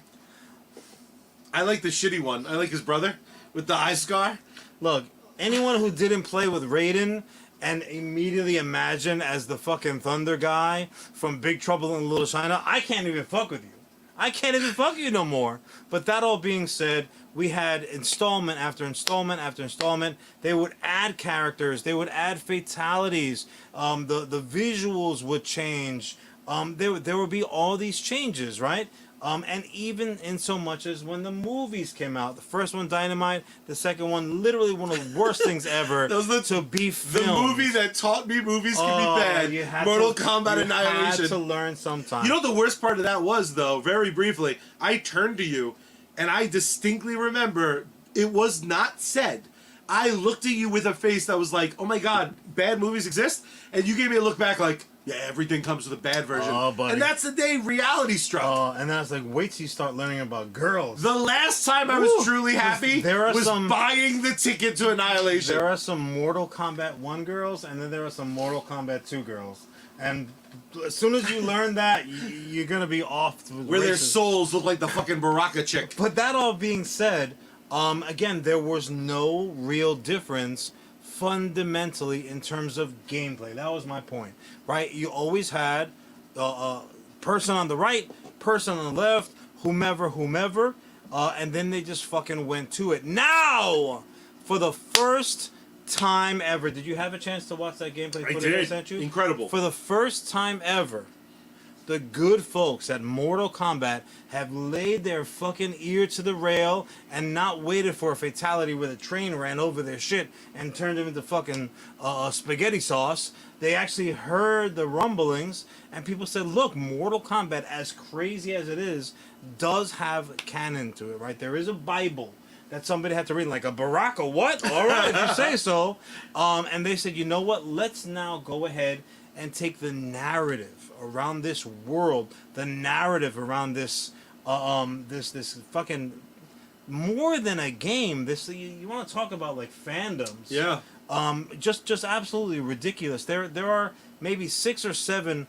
I like the shitty one. I like his brother with the eye scar. Look. Anyone who didn't play with Raiden and immediately imagine as the fucking Thunder guy from Big Trouble in Little China, I can't even fuck with you. I can't even fuck you no more. But that all being said, we had installment after installment after installment. They would add characters. They would add fatalities. The visuals would change. There would be all these changes, right? And even in so much as when the movies came out, the first one Dynamite, the second one literally one of the worst things ever to be filmed. The movie that taught me movies can be bad. Mortal Kombat Annihilation. You had to learn sometime. You know what the worst part of that was, though? Very briefly, I turned to you, and I distinctly remember it was not said. I looked at you with a face that was like, "Oh my God, bad movies exist," and you gave me a look back like, "Yeah, everything comes with a bad version." Oh, buddy. And that's the day reality struck. And then I was like, wait till you start learning about girls. The last time I was truly happy was buying the ticket to Annihilation. There are some Mortal Kombat 1 girls, and then there are some Mortal Kombat 2 girls. And as soon as you learn that, you're going to be off. Where their souls look like the fucking Baraka chick. But that all being said, again, there was no real difference fundamentally in terms of gameplay. That was my point, right? You always had person on the right, person on the left, whomever, and then they just fucking went to it. Now, for the first time ever, did you have a chance to watch that gameplay footage I sent you? Incredible. For the first time ever, the good folks at Mortal Kombat have laid their fucking ear to the rail and not waited for a fatality where the train ran over their shit and turned them into fucking spaghetti sauce. They actually heard the rumblings, and people said, look, Mortal Kombat, as crazy as it is, does have canon to it, right? There is a Bible that somebody had to read, like a Baraka, what? All right, if you say so. And they said, you know what? Let's now go ahead and take the narrative around this world, the narrative around this, this fucking more than a game. This you want to talk about like fandoms? Yeah. Just absolutely ridiculous. There are maybe 6 or 7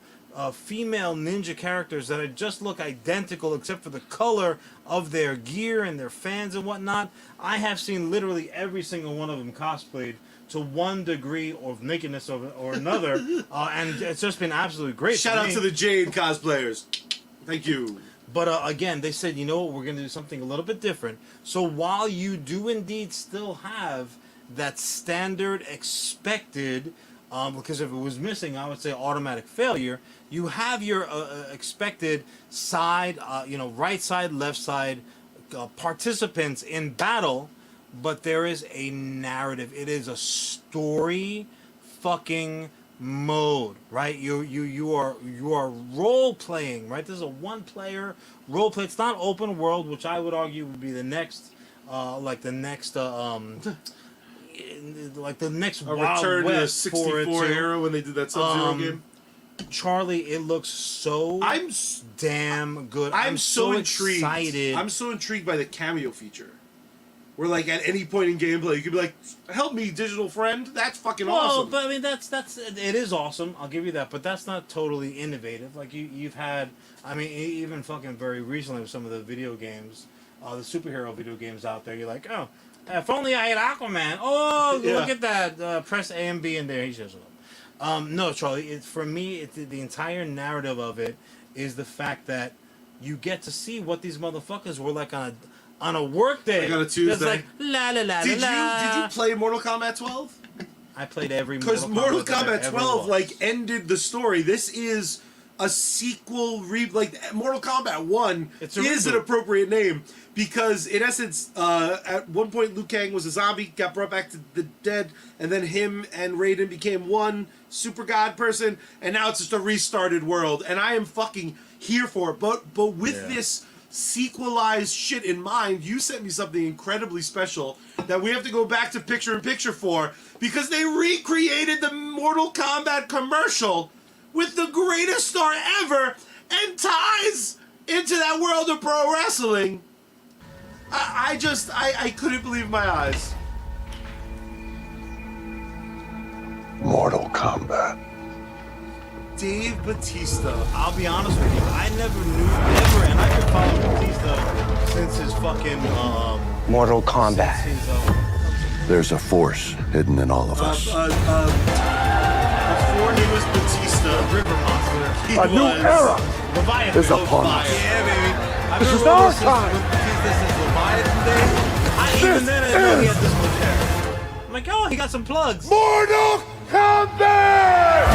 female ninja characters that just look identical except for the color of their gear and their fans and whatnot. I have seen literally every single one of them cosplayed to one degree of nakedness or another, and it's just been absolutely great. Shout out to the Jade cosplayers. Thank you. But again, they said, you know what, we're going to do something a little bit different. So while you do indeed still have that standard expected, because if it was missing, I would say automatic failure, you have your expected side, right side, left side participants in battle, but there is a narrative. It is a story fucking mode, right? You are role playing, right? This is a one player role play. It's not open world, which I would argue would be the next like the next Wild Return West to the 64 era when they did that Sub-Zero game. Charlie, it looks so damn good. I'm so intrigued. Excited. I'm so intrigued by the cameo feature. Where like at any point in gameplay you could be like, "Help me, digital friend." That's fucking awesome. But I mean that's it is awesome. I'll give you that. But that's not totally innovative. Like you've had. I mean, even fucking very recently with some of the video games, the superhero video games out there. You're like, oh, if only I had Aquaman. Oh, look at that. Press A and B in there. He shows up. No, Charlie. For me, the entire narrative of it is the fact that you get to see what these motherfuckers were like on a work day. Like on a Tuesday. It's like la la la Did la. you play Mortal Kombat 12? I played every Because Mortal that there Kombat ever 12 was. like ended the story. This is a sequel. Like Mortal Kombat 1 It's a is an reboot. appropriate name because in essence, at one point Liu Kang was a zombie, got brought back to the dead, and then him and Raiden became one super god person, and now it's just a restarted world. And I am fucking here for it. But with this sequelized shit in mind, you sent me something incredibly special that we have to go back to picture-in-picture for because they recreated the Mortal Kombat commercial with the greatest star ever and ties into that world of pro wrestling. I couldn't believe my eyes. Mortal Kombat. Dave Bautista. I'll be honest with you, I never, and I've been following Batista since his fucking, Mortal Kombat. since his, There's a force hidden in all of us. Before he was Batista, River Monster. he A new was era Leviathan. is upon us. Yeah, baby. I've This been is rolling our since time. Batista since Leviathan days. Even then, I didn't know he had this much hair. I'm like, oh, he got some plugs. Mortal Kombat!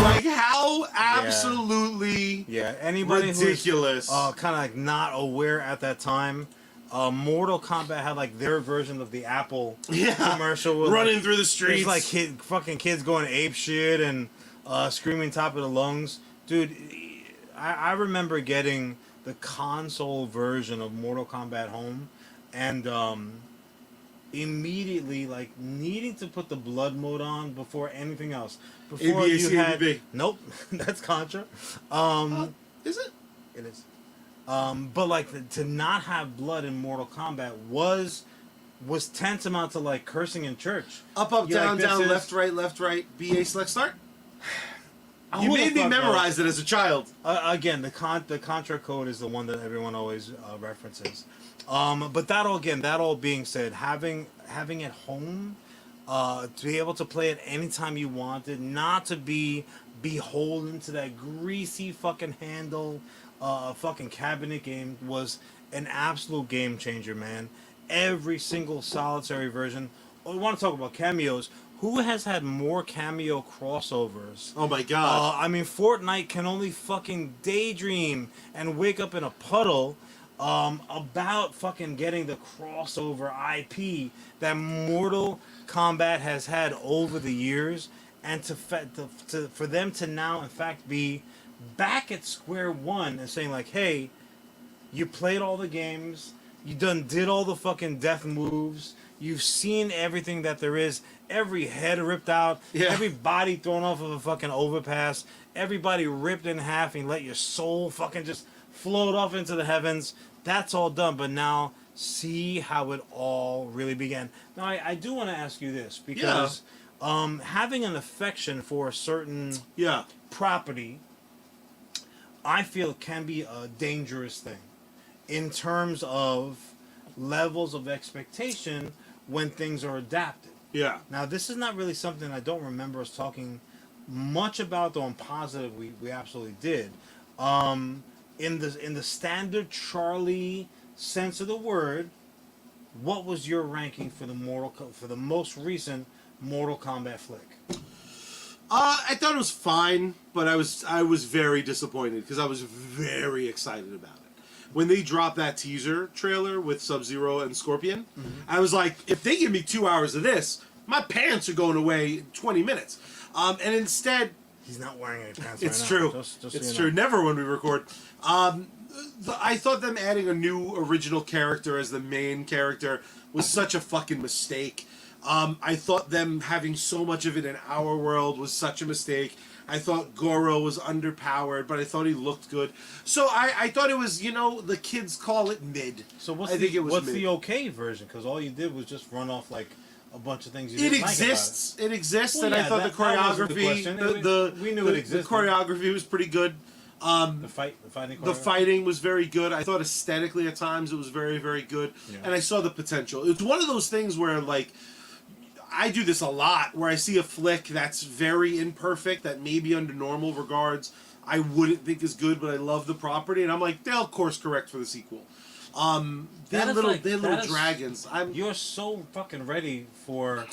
Like how absolutely Anybody ridiculous. who's kind of like not aware at that time, Mortal Kombat had like their version of the Apple commercial with, running like, through the streets. There's like fucking kids going ape shit and screaming top of the lungs. Dude, I remember getting the console version of Mortal Kombat home and immediately like needing to put the blood mode on before anything else. Before ABAC, you had ABB. nope, that's Contra. Is it? It is. But like to not have blood in Mortal Kombat was tantamount to like cursing in church. Up, You're down, like, down, this left, right, BA select start? You Who the made me fuck memorize it as a child. Again, the Contra code is the one that everyone always references. But that all being said, having it home, to be able to play it anytime you wanted, not to be beholden to that greasy fucking handle, fucking cabinet game was an absolute game changer, man. Every single solitary version. Oh, we want to talk about cameos. Who has had more cameo crossovers? Oh my god. I mean, Fortnite can only fucking daydream and wake up in a puddle about fucking getting the crossover IP that Mortal Kombat has had over the years, and for them to now, in fact, be back at square one and saying like, hey, you played all the games, you did all the fucking death moves, you've seen everything that there is. Every head ripped out, every body thrown off of a fucking overpass, everybody ripped in half and let your soul fucking just float off into the heavens. That's all done, but now see how it all really began. Now, I do want to ask you this, because having an affection for a certain property, I feel can be a dangerous thing in terms of levels of expectation when things are adapted. Yeah. Now, this is not really something I don't remember us talking much about, though I'm positive we absolutely did. In the standard Charlie sense of the word, what was your ranking for the most recent Mortal Kombat flick? I thought it was fine, but I was very disappointed because I was very excited about it. When they dropped that teaser trailer with Sub-Zero and Scorpion, I was like, if they give me 2 hours of this, my pants are going away in 20 minutes. And instead, He's not wearing any pants It's right true. now. Just so It's you true. know. Never when we record. I thought them adding a new original character as the main character was such a fucking mistake. I thought them having so much of it in our world was such a mistake. I thought Goro was underpowered, but I thought he looked good. So I thought it was, the kids call it mid. So what's I think it was what's mid. the okay version? Because all you did was just run off like a bunch of things you It didn't exists. like about It exists, Well, and I yeah, thought that the wasn't the choreography, question. We knew it the existed. choreography was pretty good. The fighting. The fighting was very good. I thought aesthetically at times it was very, very good, Yeah. and I saw the potential. It's one of those things where like I do this a lot, where I see a flick that's very imperfect, that maybe under normal regards I wouldn't think is good, but I love the property, and I'm like, they'll course correct for the sequel. They're That is little, like- they're that little is- dragons. You're so fucking ready for.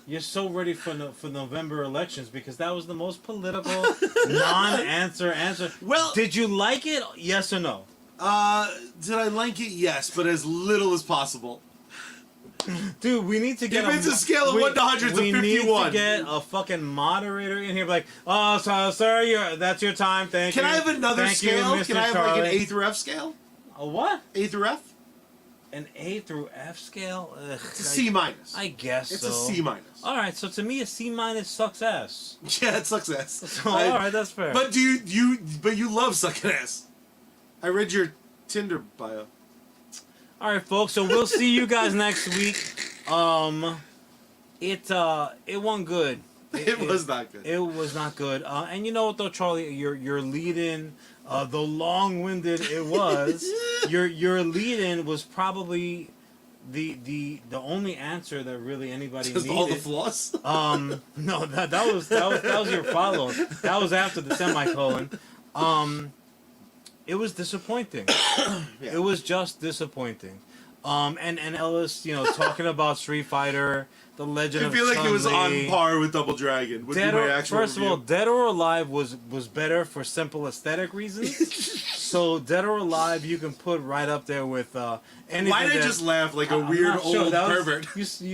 You're so ready for November elections because that was the most political non-answer answer. Well- did you like it? Yes or no? Did I like it? Yes, but as little as possible. Dude, we need to get If it's a scale of 1 to 100, it's a We need 51. to get a fucking moderator in here, like, oh, so, sir, that's your time. Thank you. Can I have another Thank you, scale? Mr. Can I have Charlie. like an A through F scale? A what? A through F? An A through F scale? Ugh, It's a C minus. I guess It's so. a C minus. All right, so to me, a C minus sucks ass. Yeah, it sucks ass. So, all right, that's fair. But you love sucking ass. I read your Tinder bio. All right, folks. So we'll see you guys next week. It wasn't good. It was not good. It was not good. And you know what though, Charlie, your lead-in, though long-winded it was, your lead-in was probably the only answer that really anybody Just needed. all the flaws. No, that was your follow. That was after the semicolon. It was disappointing. Yeah. It was just disappointing. And Ellis, talking about Street Fighter, The Legend I of feel like it was on Chun-Li. par with Double Dragon. Would be my actual First of all, review. Dead or Alive was better for simple aesthetic reasons. So Dead or Alive you can put right up there with anything. Why did I that- just laugh like a I'm weird not sure. old That was- pervert?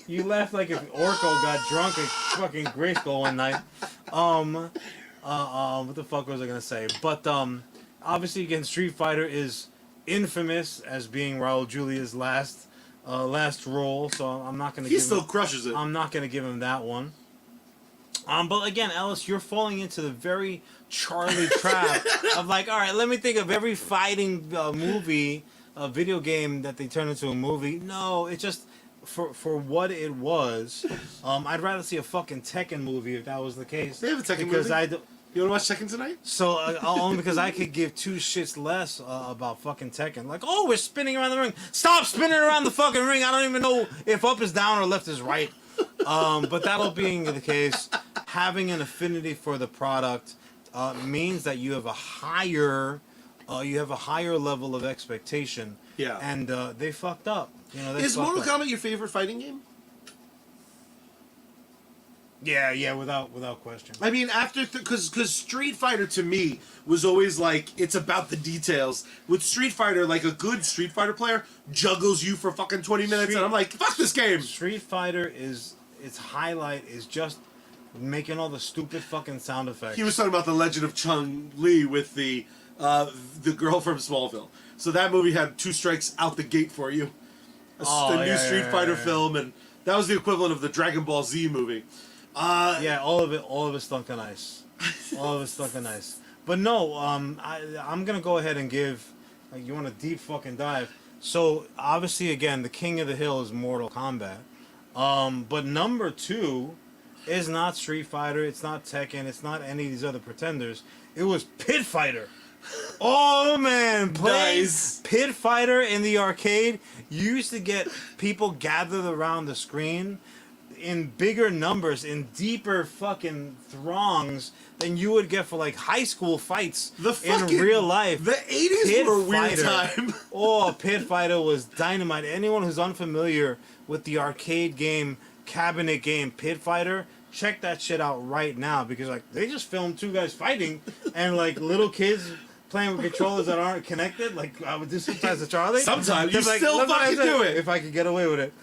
You laughed like if Orko got drunk at fucking Grayskull one night. What the fuck was I gonna say? But obviously again, Street Fighter is infamous as being Raul Julia's last role, so I'm not gonna. He give still him, crushes it. I'm not gonna give him that one. But again, Ellis, you're falling into the very Charlie trap of like, all right, let me think of every fighting movie, video game that they turn into a movie. No, it's just for what it was. I'd rather see a fucking Tekken movie if that was the case. They have a Tekken because movie? You want to watch Tekken tonight? So only because I could give two shits less about fucking Tekken. Like, oh, we're spinning around the ring. Stop spinning around the fucking ring. I don't even know if up is down or left is right. But that'll being the case, having an affinity for the product means that you have a higher level of expectation. Yeah. And they fucked up. They Is fucked Mortal up. Kombat your favorite fighting game? Yeah, without question. I mean, because Street Fighter to me was always like it's about the details. With Street Fighter, like a good Street Fighter player juggles you for fucking 20 minutes, and I'm like, fuck this game. Street Fighter its highlight is just making all the stupid fucking sound effects. He was talking about the Legend of Chun-Li with the girl from Smallville. So that movie had 2 strikes out the gate for you. A new Street Fighter film, and that was the equivalent of the Dragon Ball Z movie. All of it stunk on ice. All of it stunk on ice. But no, I'm gonna go ahead and give. You want a deep fucking dive? So obviously, again, the king of the hill is Mortal Kombat. But number 2 is not Street Fighter. It's not Tekken. It's not any of these other pretenders. It was Pit Fighter. Oh man, playing Nice. Pit Fighter in the arcade. You used to get people gathered around the screen in bigger numbers, in deeper fucking throngs than you would get for like high school fights in real life. The 80s Pit were a weird Fighter. time. Oh, Pit Fighter was dynamite. Anyone who's unfamiliar with the arcade game, cabinet game, Pit Fighter, check that shit out right now because like they just filmed 2 guys fighting and like little kids playing with controllers that aren't connected. Like I would do sometimes to Charlie. Sometimes. You Just still look what I fucking said, do it. if I could get away with it.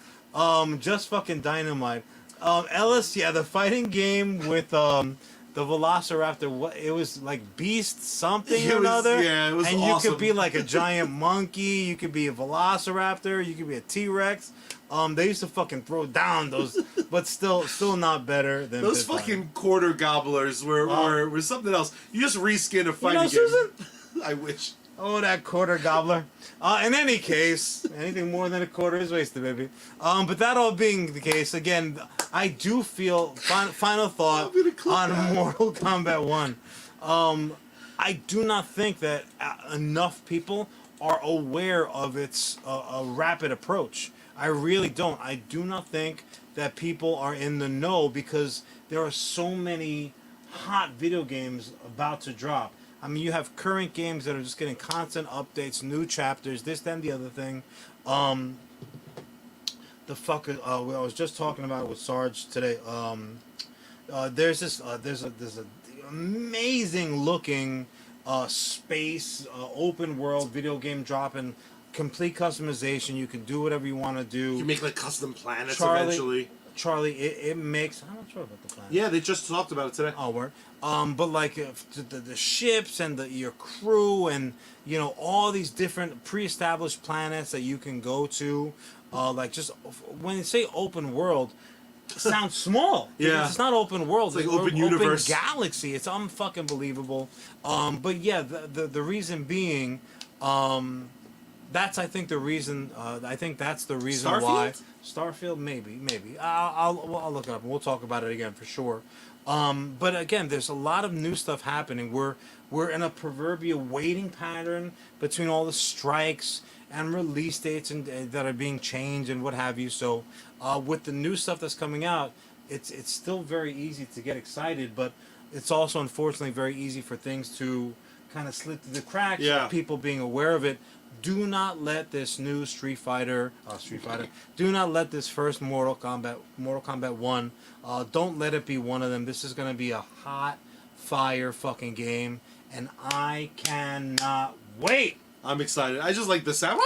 Just fucking dynamite. Ellis, yeah, the fighting game with the the Velociraptor, what it was like Beast something It or was- another. yeah, it was and awesome. you could be like a giant monkey, you could be a Velociraptor, you could be a T-Rex. They used to fucking throw down those, but still not better than Those Pit Fighter. fucking quarter gobblers were something else. You just reskin a fighting game. Susan? I wish. Oh, that quarter gobbler. In any case, anything more than a quarter is wasted, baby. But that all being the case, again, I do feel, final thought I'm gonna clip on that. Mortal Kombat 1. I do not think that enough people are aware of its a rapid approach. I really don't. I do not think that people are in the know because there are so many hot video games about to drop. I mean, you have current games that are just getting constant updates, new chapters, this, that, and the other thing. I was just talking about it with Sarge today. There's a amazing looking space open world video game dropping, complete customization. You can do whatever you want to do. You make like custom planets Charlie- eventually. Charlie, it makes. I'm not sure about the plan. Yeah, they just talked about it today. Oh, word. But like the ships and your crew and all these different pre-established planets that you can go to, like just when you say open world, it sounds small. Yeah. Because it's not open world. It's like open universe. galaxy. It's unfucking believable. But yeah, the reason being, that's I think the reason. I think that's the reason why. Starfield, maybe. I'll look it up and we'll talk about it again for sure. But again, there's a lot of new stuff happening. We're in a proverbial waiting pattern between all the strikes and release dates and that are being changed and what have you. So with the new stuff that's coming out, it's still very easy to get excited, but it's also unfortunately very easy for things to kind of slip through the cracks. Yeah. People being aware of it. Do not let this new Street Fighter. Do not let this first Mortal Kombat 1. Don't let it be one of them. This is going to be a hot fire fucking game, and I cannot wait. I'm excited. I just like the sound.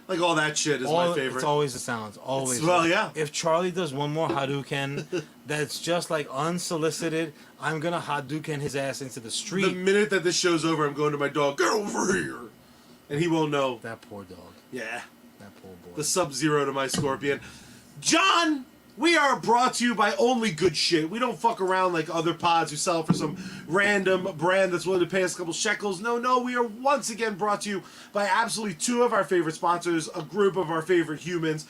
Like all that shit is my favorite. It's always the sounds. Always. Well, yeah. If Charlie does one more Hadouken, that's just like unsolicited. I'm gonna Hadouken his ass into the street. The minute that this show's over, I'm going to my dog. Get over here, and he won't know. That poor dog. Yeah. That poor boy. The Sub-Zero to my Scorpion. John, we are brought to you by only good shit. We don't fuck around like other pods who sell for some random brand that's willing to pay us a couple shekels. No, we are once again brought to you by absolutely two of our favorite sponsors, a group of our favorite humans.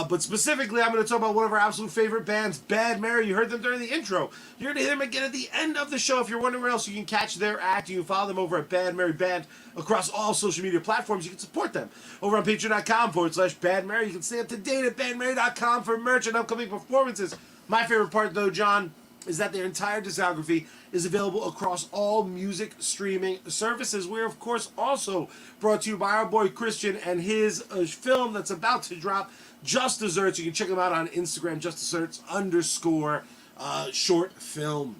But specifically, I'm going to talk about one of our absolute favorite bands, Bad Mary. You heard them during the intro. You're going to hear them again at the end of the show. If you're wondering where else you can catch their act, you can follow them over at Bad Mary Band across all social media platforms. You can support them over on patreon.com/Bad Mary. You can stay up to date at badmary.com for merch and upcoming performances. My favorite part, though, John, is that their entire discography is available across all music streaming services. We're, of course, also brought to you by our boy Christian and his film that's about to drop, Just Desserts. You can check him out on Instagram, justdesserts_short film.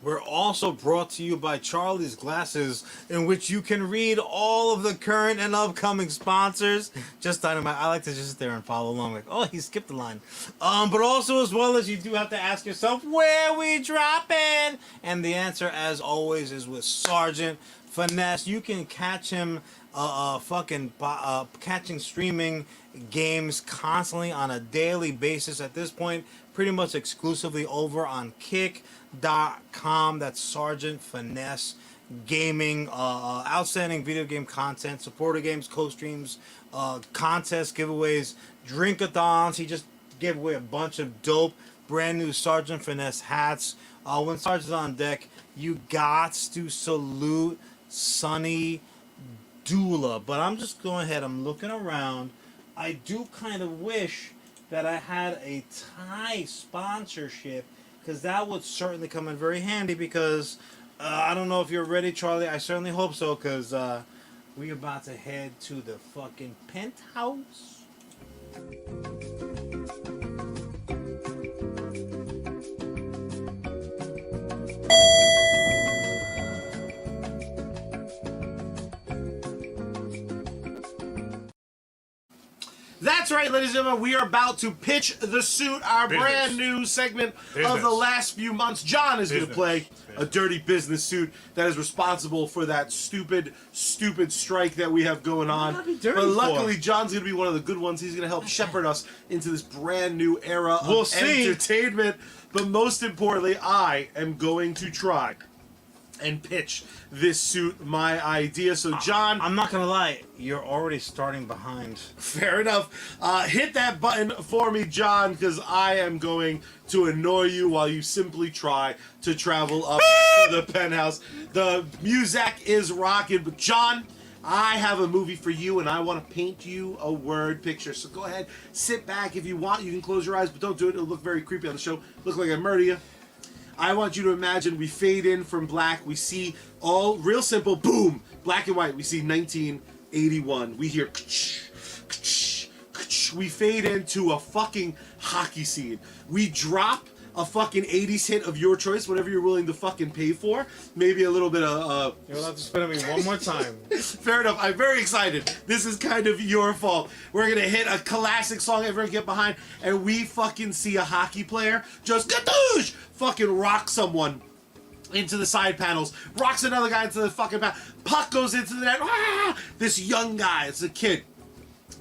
We're also brought to you by Charlie's Glasses, in which you can read all of the current and upcoming sponsors. Just dynamite. I like to just sit there and follow along, like, oh, he skipped the line. But also, as well as you do have to ask yourself, where we dropping? And the answer, as always, is with Sergeant Finesse. You can catch him catching streaming games constantly on a daily basis at this point, pretty much exclusively over on kick.com. That's Sergeant Finesse Gaming. Outstanding video game content, supporter games, co-streams, contests, giveaways, drink-a-thons. He just gave away a bunch of dope brand new Sergeant Finesse hats. When Sergeant's on deck, you got to salute Sonny Dula. But I'm just going ahead, I'm looking around. I do kind of wish that I had a Thai sponsorship, because that would certainly come in very handy, because I don't know if you're ready, Charlie. I certainly hope so, because we're about to head to the fucking penthouse. That's right, ladies and gentlemen. We are about to pitch the suit, our brand new segment of the last few months. John is going to play a dirty business suit that is responsible for that stupid strike that we have going on. But luckily, John's going to be one of the good ones. He's going to help shepherd us into this brand new era of entertainment. But most importantly, I am going to try and pitch this suit, my idea. So, John, I'm not gonna lie, you're already starting behind. Fair enough. Hit that button for me, John, because I am going to annoy you while you simply try to travel up to the penthouse. The music is rocking, but John, I have a movie for you, and I want to paint you a word picture. So go ahead, sit back. If you want, you can close your eyes, but don't do it. It'll look very creepy on the show. Look like I murder you. I want you to imagine we fade in from black. We see all real simple, boom, black and white. We see 1981. We hear we fade into a fucking hockey scene. We drop a fucking 80s hit of your choice, whatever you're willing to fucking pay for. Maybe a little bit of... You'll have to spin on me one more time. Fair enough. I'm very excited. This is kind of your fault. We're going to hit a classic song everyone get behind, and we fucking see a hockey player just gadoosh, fucking rock someone into the side panels, rocks another guy into the fucking panel. Puck goes into the net. Ah! This young guy, it's a kid.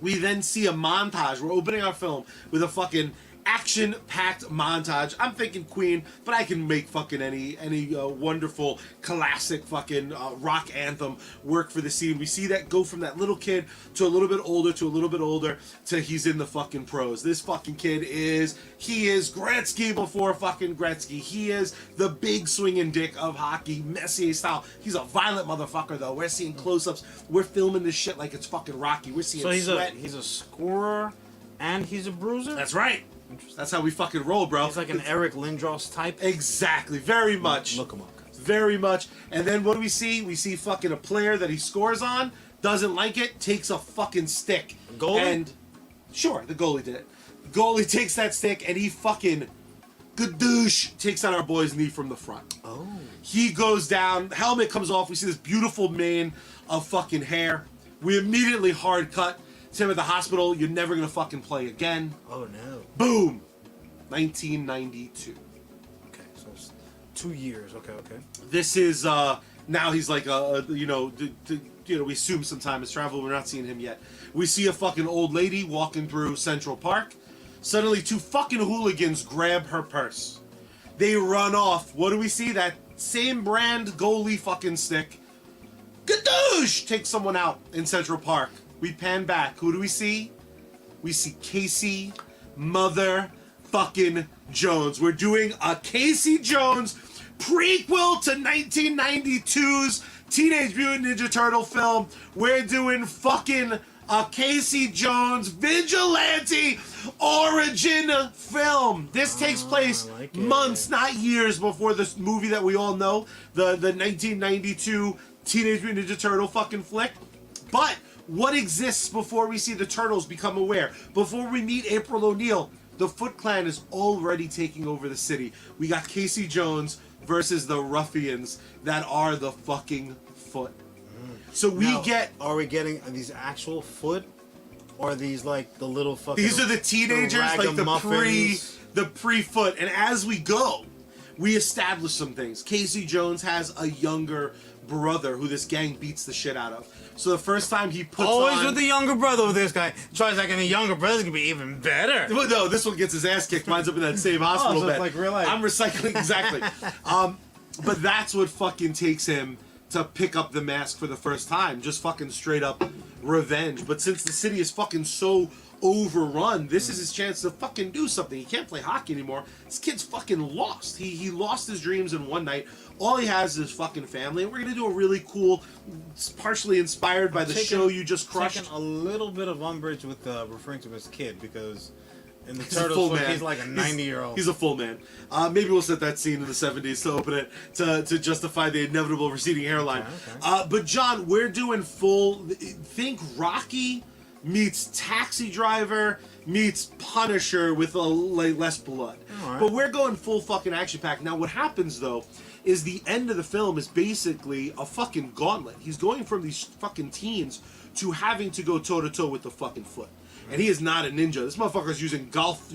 We then see a montage. We're opening our film with a fucking action-packed montage. I'm thinking Queen, but I can make fucking any wonderful classic fucking rock anthem work for the scene. We see that go from that little kid to a little bit older to he's in the fucking pros. This fucking kid is Gretzky before fucking Gretzky. He is the big swinging dick of hockey, Messier style. He's a violent motherfucker though. We're seeing close-ups. We're filming this shit like it's fucking Rocky. We're seeing sweat. He's a scorer and he's a bruiser? That's right. That's how we fucking roll, bro. He's like an Eric Lindros type. Exactly. Very much. Look him up, guys. Very much. And then what do we see? We see fucking a player that he scores on, doesn't like it, takes a fucking stick. Goalie? And sure, the goalie did it. Goalie takes that stick and he fucking gadoosh takes on our boy's knee from the front. Oh. He goes down, helmet comes off, we see this beautiful mane of fucking hair. We immediately hard cut. Him at the hospital, you're never gonna fucking play again. Oh no. Boom! 1992. Okay, so it's 2 years. Okay. This is, now he's like, we assume some time has traveled, we're not seeing him yet. We see a fucking old lady walking through Central Park. Suddenly, two fucking hooligans grab her purse. They run off. What do we see? That same brand goalie fucking stick. Gadoosh! Takes someone out in Central Park. We pan back. Who do we see? We see Casey motherfucking Jones. We're doing a Casey Jones prequel to 1992's Teenage Mutant Ninja Turtle film. We're doing fucking a Casey Jones vigilante origin film. This takes place months, not years, before this movie that we all know, the 1992 Teenage Mutant Ninja Turtle fucking flick. But what exists before we see the Turtles become aware? Before we meet April O'Neil, the Foot Clan is already taking over the city. We got Casey Jones versus the ruffians that are the fucking Foot. So Are we getting these actual Foot, or are these like the little fucking? These are the teenagers, like the pre-Foot. And as we go, we establish some things. Casey Jones has a younger brother who this gang beats the shit out of. So the first time he puts always with the younger brother with this guy. Tries like any younger brother's gonna be even better. Well, no, this one gets his ass kicked. Mine's up in that same hospital so bed. It's like real life. I'm recycling exactly. But that's what fucking takes him to pick up the mask for the first time. Just fucking straight up revenge. But since the city is fucking so overrun, this is his chance to fucking do something. He can't play hockey anymore. This kid's fucking lost. He lost his dreams in one night. All he has is his fucking family. And we're gonna do a really cool, partially inspired by the show you just crushed. Taking a little bit of umbrage with referring to him as kid, because in the Turtles he's like a 90-year-old. He's a full man. Maybe we'll set that scene in the 70s to open it to justify the inevitable receding hairline. Okay. But John, we're doing full. Think Rocky meets Taxi Driver meets Punisher with less blood. Right. But we're going full fucking action pack. Now what happens though is the end of the film is basically a fucking gauntlet. He's going from these fucking teens to having to go toe to toe with the fucking Foot. and he is not a ninja. This motherfucker's using golf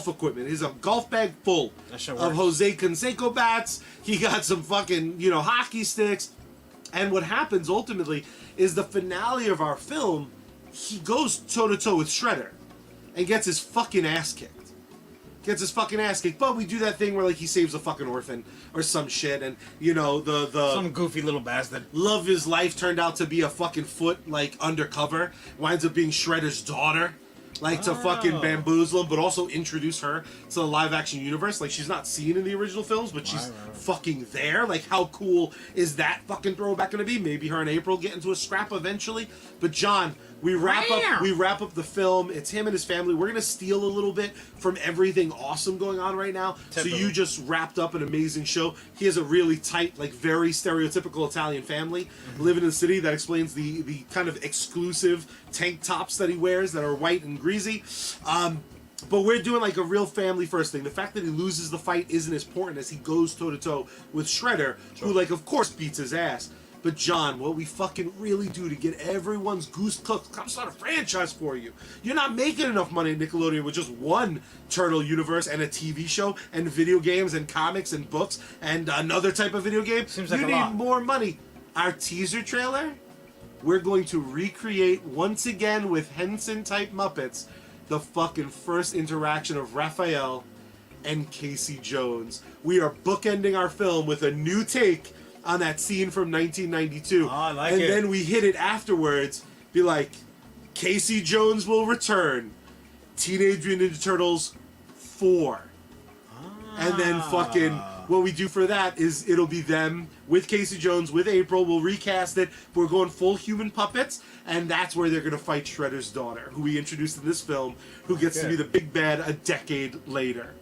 equipment. He's a golf bag full of Jose Canseco bats. He got some fucking, hockey sticks. And what happens ultimately is the finale of our film, he goes toe-to-toe with Shredder and gets his fucking ass kicked. But we do that thing where, like, he saves a fucking orphan or some shit, and, some goofy little bastard. Love of his life turned out to be a fucking foot, like, undercover. Winds up being Shredder's daughter. Like, to fucking bamboozle him, but also introduce her to the live-action universe. Like, she's not seen in the original films, but she's fucking there. Like, how cool is that fucking throwback gonna be? Maybe her and April get into a scrap eventually. But, John, we wrap up the film. It's him and his family. We're gonna steal a little bit from everything awesome going on right now. So you just wrapped up an amazing show. He has a really tight, like, very stereotypical Italian family living in the city. That explains the kind of exclusive tank tops that he wears that are white and greasy. But we're doing like a real family first thing. The fact that he loses the fight isn't as important as he goes toe-to-toe with Shredder, who, like, of course beats his ass. But John, what we fucking really do to get everyone's goose cooked, come start a franchise for you. You're not making enough money at Nickelodeon with just one Turtle universe and a TV show and video games and comics and books and another type of video game. Seems like you a need lot. more money. Our teaser trailer, we're going to recreate once again with Henson-type Muppets the fucking first interaction of Raphael and Casey Jones. We are bookending our film with a new take on that scene from 1992. Oh, I like it. And then we hit it afterwards, be like, Casey Jones will return. Teenage Mutant Ninja Turtles 4. And then fucking, what we do for that is it'll be them with Casey Jones, with April. We'll recast it. We're going full human puppets, and that's where they're going to fight Shredder's daughter, who we introduced in this film, who gets to be the big bad a decade later.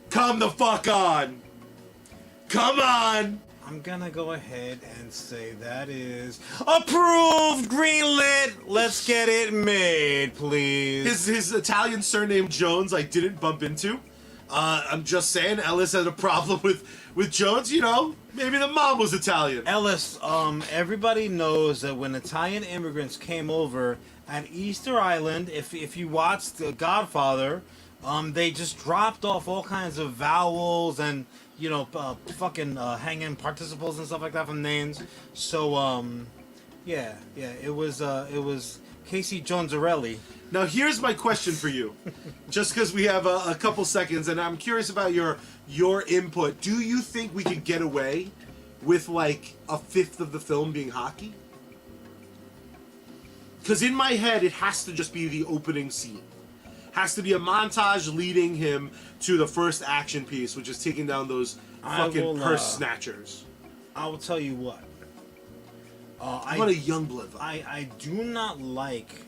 Come the fuck on! Come on! I'm gonna go ahead and say that is approved, greenlit. Let's get it made, please. His Italian surname Jones I didn't bump into. I'm just saying, Ellis had a problem with Jones, maybe the mom was Italian. Ellis, everybody knows that when Italian immigrants came over at Easter Island, if you watched The Godfather, they just dropped off all kinds of vowels and hanging participles and stuff like that from names. So it was Casey Jonesarelli. Now here's my question for you, just because we have a couple seconds, and I'm curious about your input. Do you think we could get away with like a fifth of the film being hockey? Because in my head, it has to just be the opening scene. Has to be a montage leading him to the first action piece, which is taking down those fucking purse snatchers. I will tell you what. What a young blood. I do not like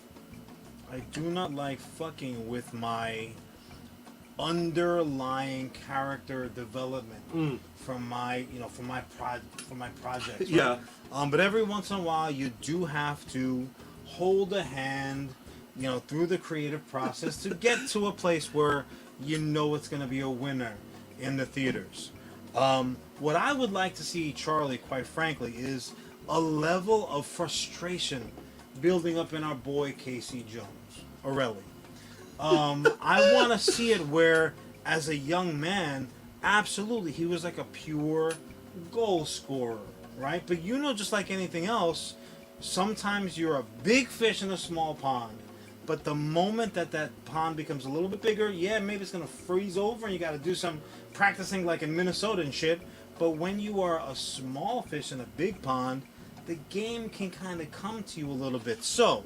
fucking with my underlying character development from my projects. Right? Yeah. But every once in a while, you do have to hold a hand, through the creative process to get to a place where it's going to be a winner in the theaters. What I would like to see, Charlie, quite frankly, is a level of frustration building up in our boy Casey Jonesarelli. I want to see it where, as a young man, absolutely, he was like a pure goal scorer, right? But just like anything else, sometimes you're a big fish in a small pond. But the moment that pond becomes a little bit bigger, maybe it's going to freeze over and you got to do some practicing like in Minnesota and shit. But when you are a small fish in a big pond, the game can kind of come to you a little bit. So,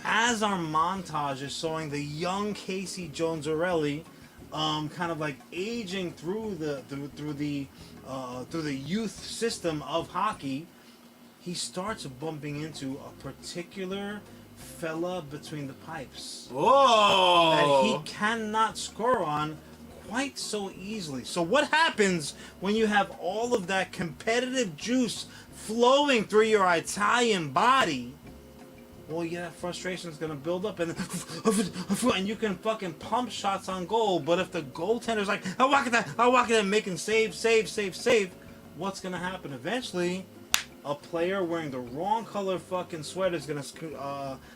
as our montage is showing the young Casey Jonesarelli, kind of like aging through the youth system of hockey, he starts bumping into a particular fella between the pipes that he cannot score on quite so easily. So what happens when you have all of that competitive juice flowing through your Italian body? Well, that frustration is going to build up, and you can fucking pump shots on goal, but if the goaltender's like, I'll walk it, making save, what's going to happen? Eventually, a player wearing the wrong color fucking sweater is gonna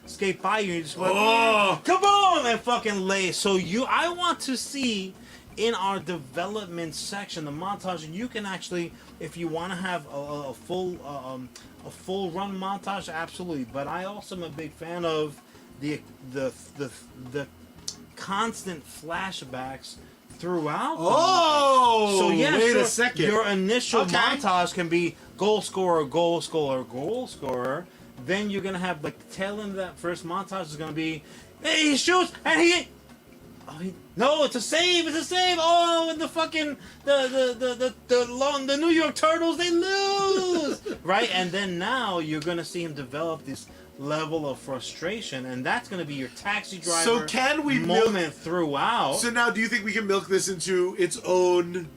skate by you. And you just like, come on, and fucking lay. So I want to see in our development section the montage, and you can actually, if you want to have a full run montage, absolutely. But I also am a big fan of the constant flashbacks throughout. So yeah, wait a second. Your initial montage can be goal scorer, goal scorer, goal scorer. Then you're gonna have like the tail end of that first montage is gonna be, hey, he shoots and no, it's a save. It's a save. Oh, and the fucking the New York Turtles, they lose, right? And then now you're gonna see him develop this level of frustration, and that's gonna be your taxi driver. So can we moment throughout? So now, do you think we can milk this into its own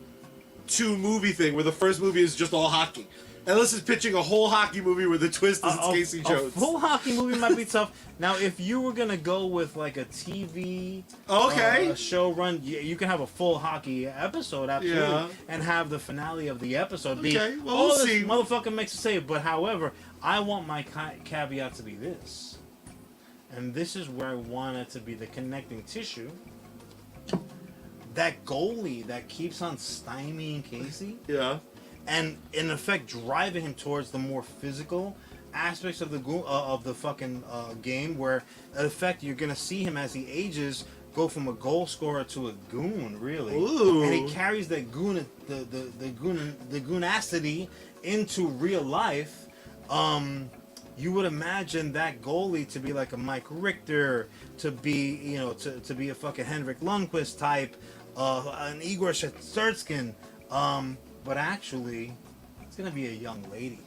2-movie thing, where the first movie is just all hockey? Ellis is pitching a whole hockey movie where the twist is it's Casey Jones. A full hockey movie might be tough. Now, if you were gonna go with like a TV show run, you can have a full hockey episode, absolutely, and have the finale of the episode be, we'll this see. Motherfucker makes a save. But however, I want my caveat to be this, and this is where I want it to be the connecting tissue. That goalie that keeps on stymieing Casey. Yeah. And in effect, driving him towards the more physical aspects of the fucking game, where in effect you're gonna see him as he ages go from a goal scorer to a goon, really. Ooh. And he carries that goon, the goonacity into real life. You would imagine that goalie to be like a Mike Richter, to be to be a fucking Henrik Lundqvist type, an Igor Shesterkin. But actually, it's gonna be a young lady.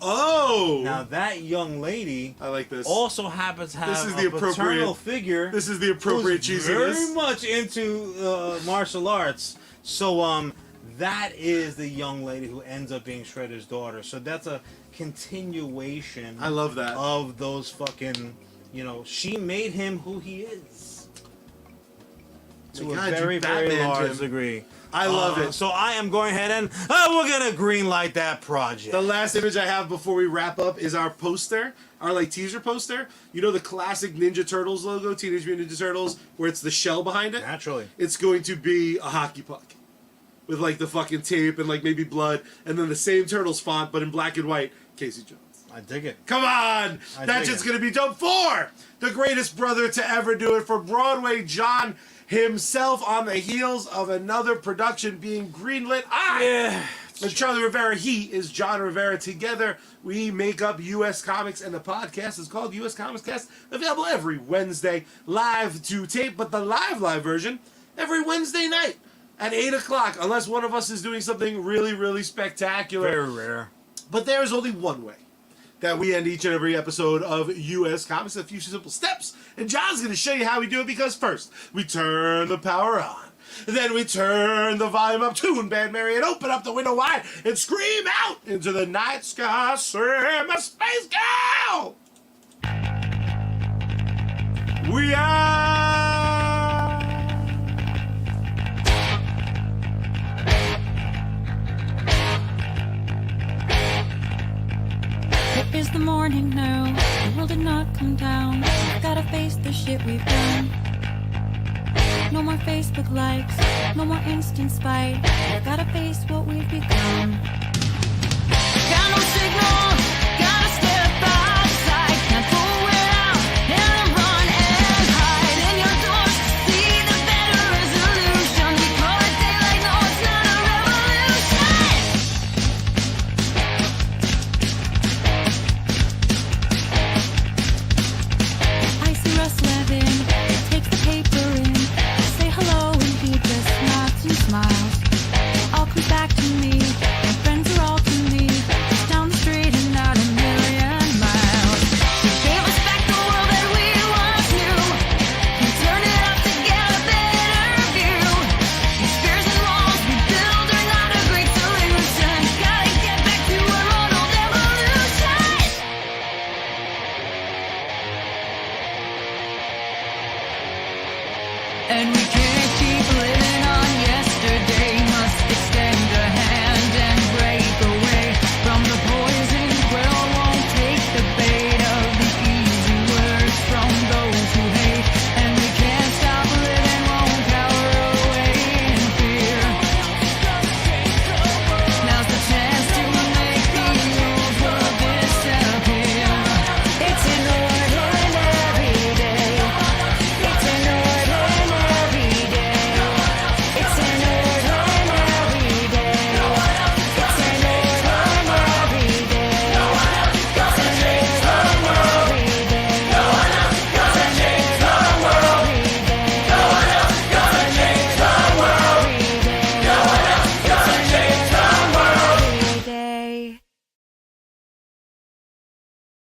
Oh! Now that young lady, I like this. Also happens to have a paternal figure. This is the appropriate cheesiness. Very much into martial arts. So that is the young lady who ends up being Shredder's daughter. So that's a continuation. I love that. Of those fucking, she made him who he is. To a very, very large degree. I love it. So I am going ahead and we're gonna greenlight that project. The last image I have before we wrap up is our poster, our teaser poster. You know the classic Ninja Turtles logo, Teenage Mutant Ninja Turtles, where it's the shell behind it? Naturally. It's going to be a hockey puck with the fucking tape and maybe blood, and then the same Turtles font but in black and white. Casey Jones. I dig it. Come on! That's just going to be dope. 4, the greatest brother to ever do it for Broadway, John himself, on the heels of another production being greenlit. And Charlie Rivera, he is John Rivera. Together, we make up US Comics, and the podcast is called US Comics Cast. Available every Wednesday, live to tape, but the live version every Wednesday night at 8 o'clock, unless one of us is doing something really, really spectacular. Very rare. But there is only one way that we end each and every episode of US Comics, a few simple steps. And John's going to show you how we do it, because first, we turn the power on. Then we turn the volume up, tune Bad Mary, and open up the window wide and scream out into the night sky, "Sir, my space girl!" We are... It is the morning now, the world did not come down. We've gotta face the shit we've done. No more Facebook likes, no more instant spite. We've gotta face what we've become. Got no signal,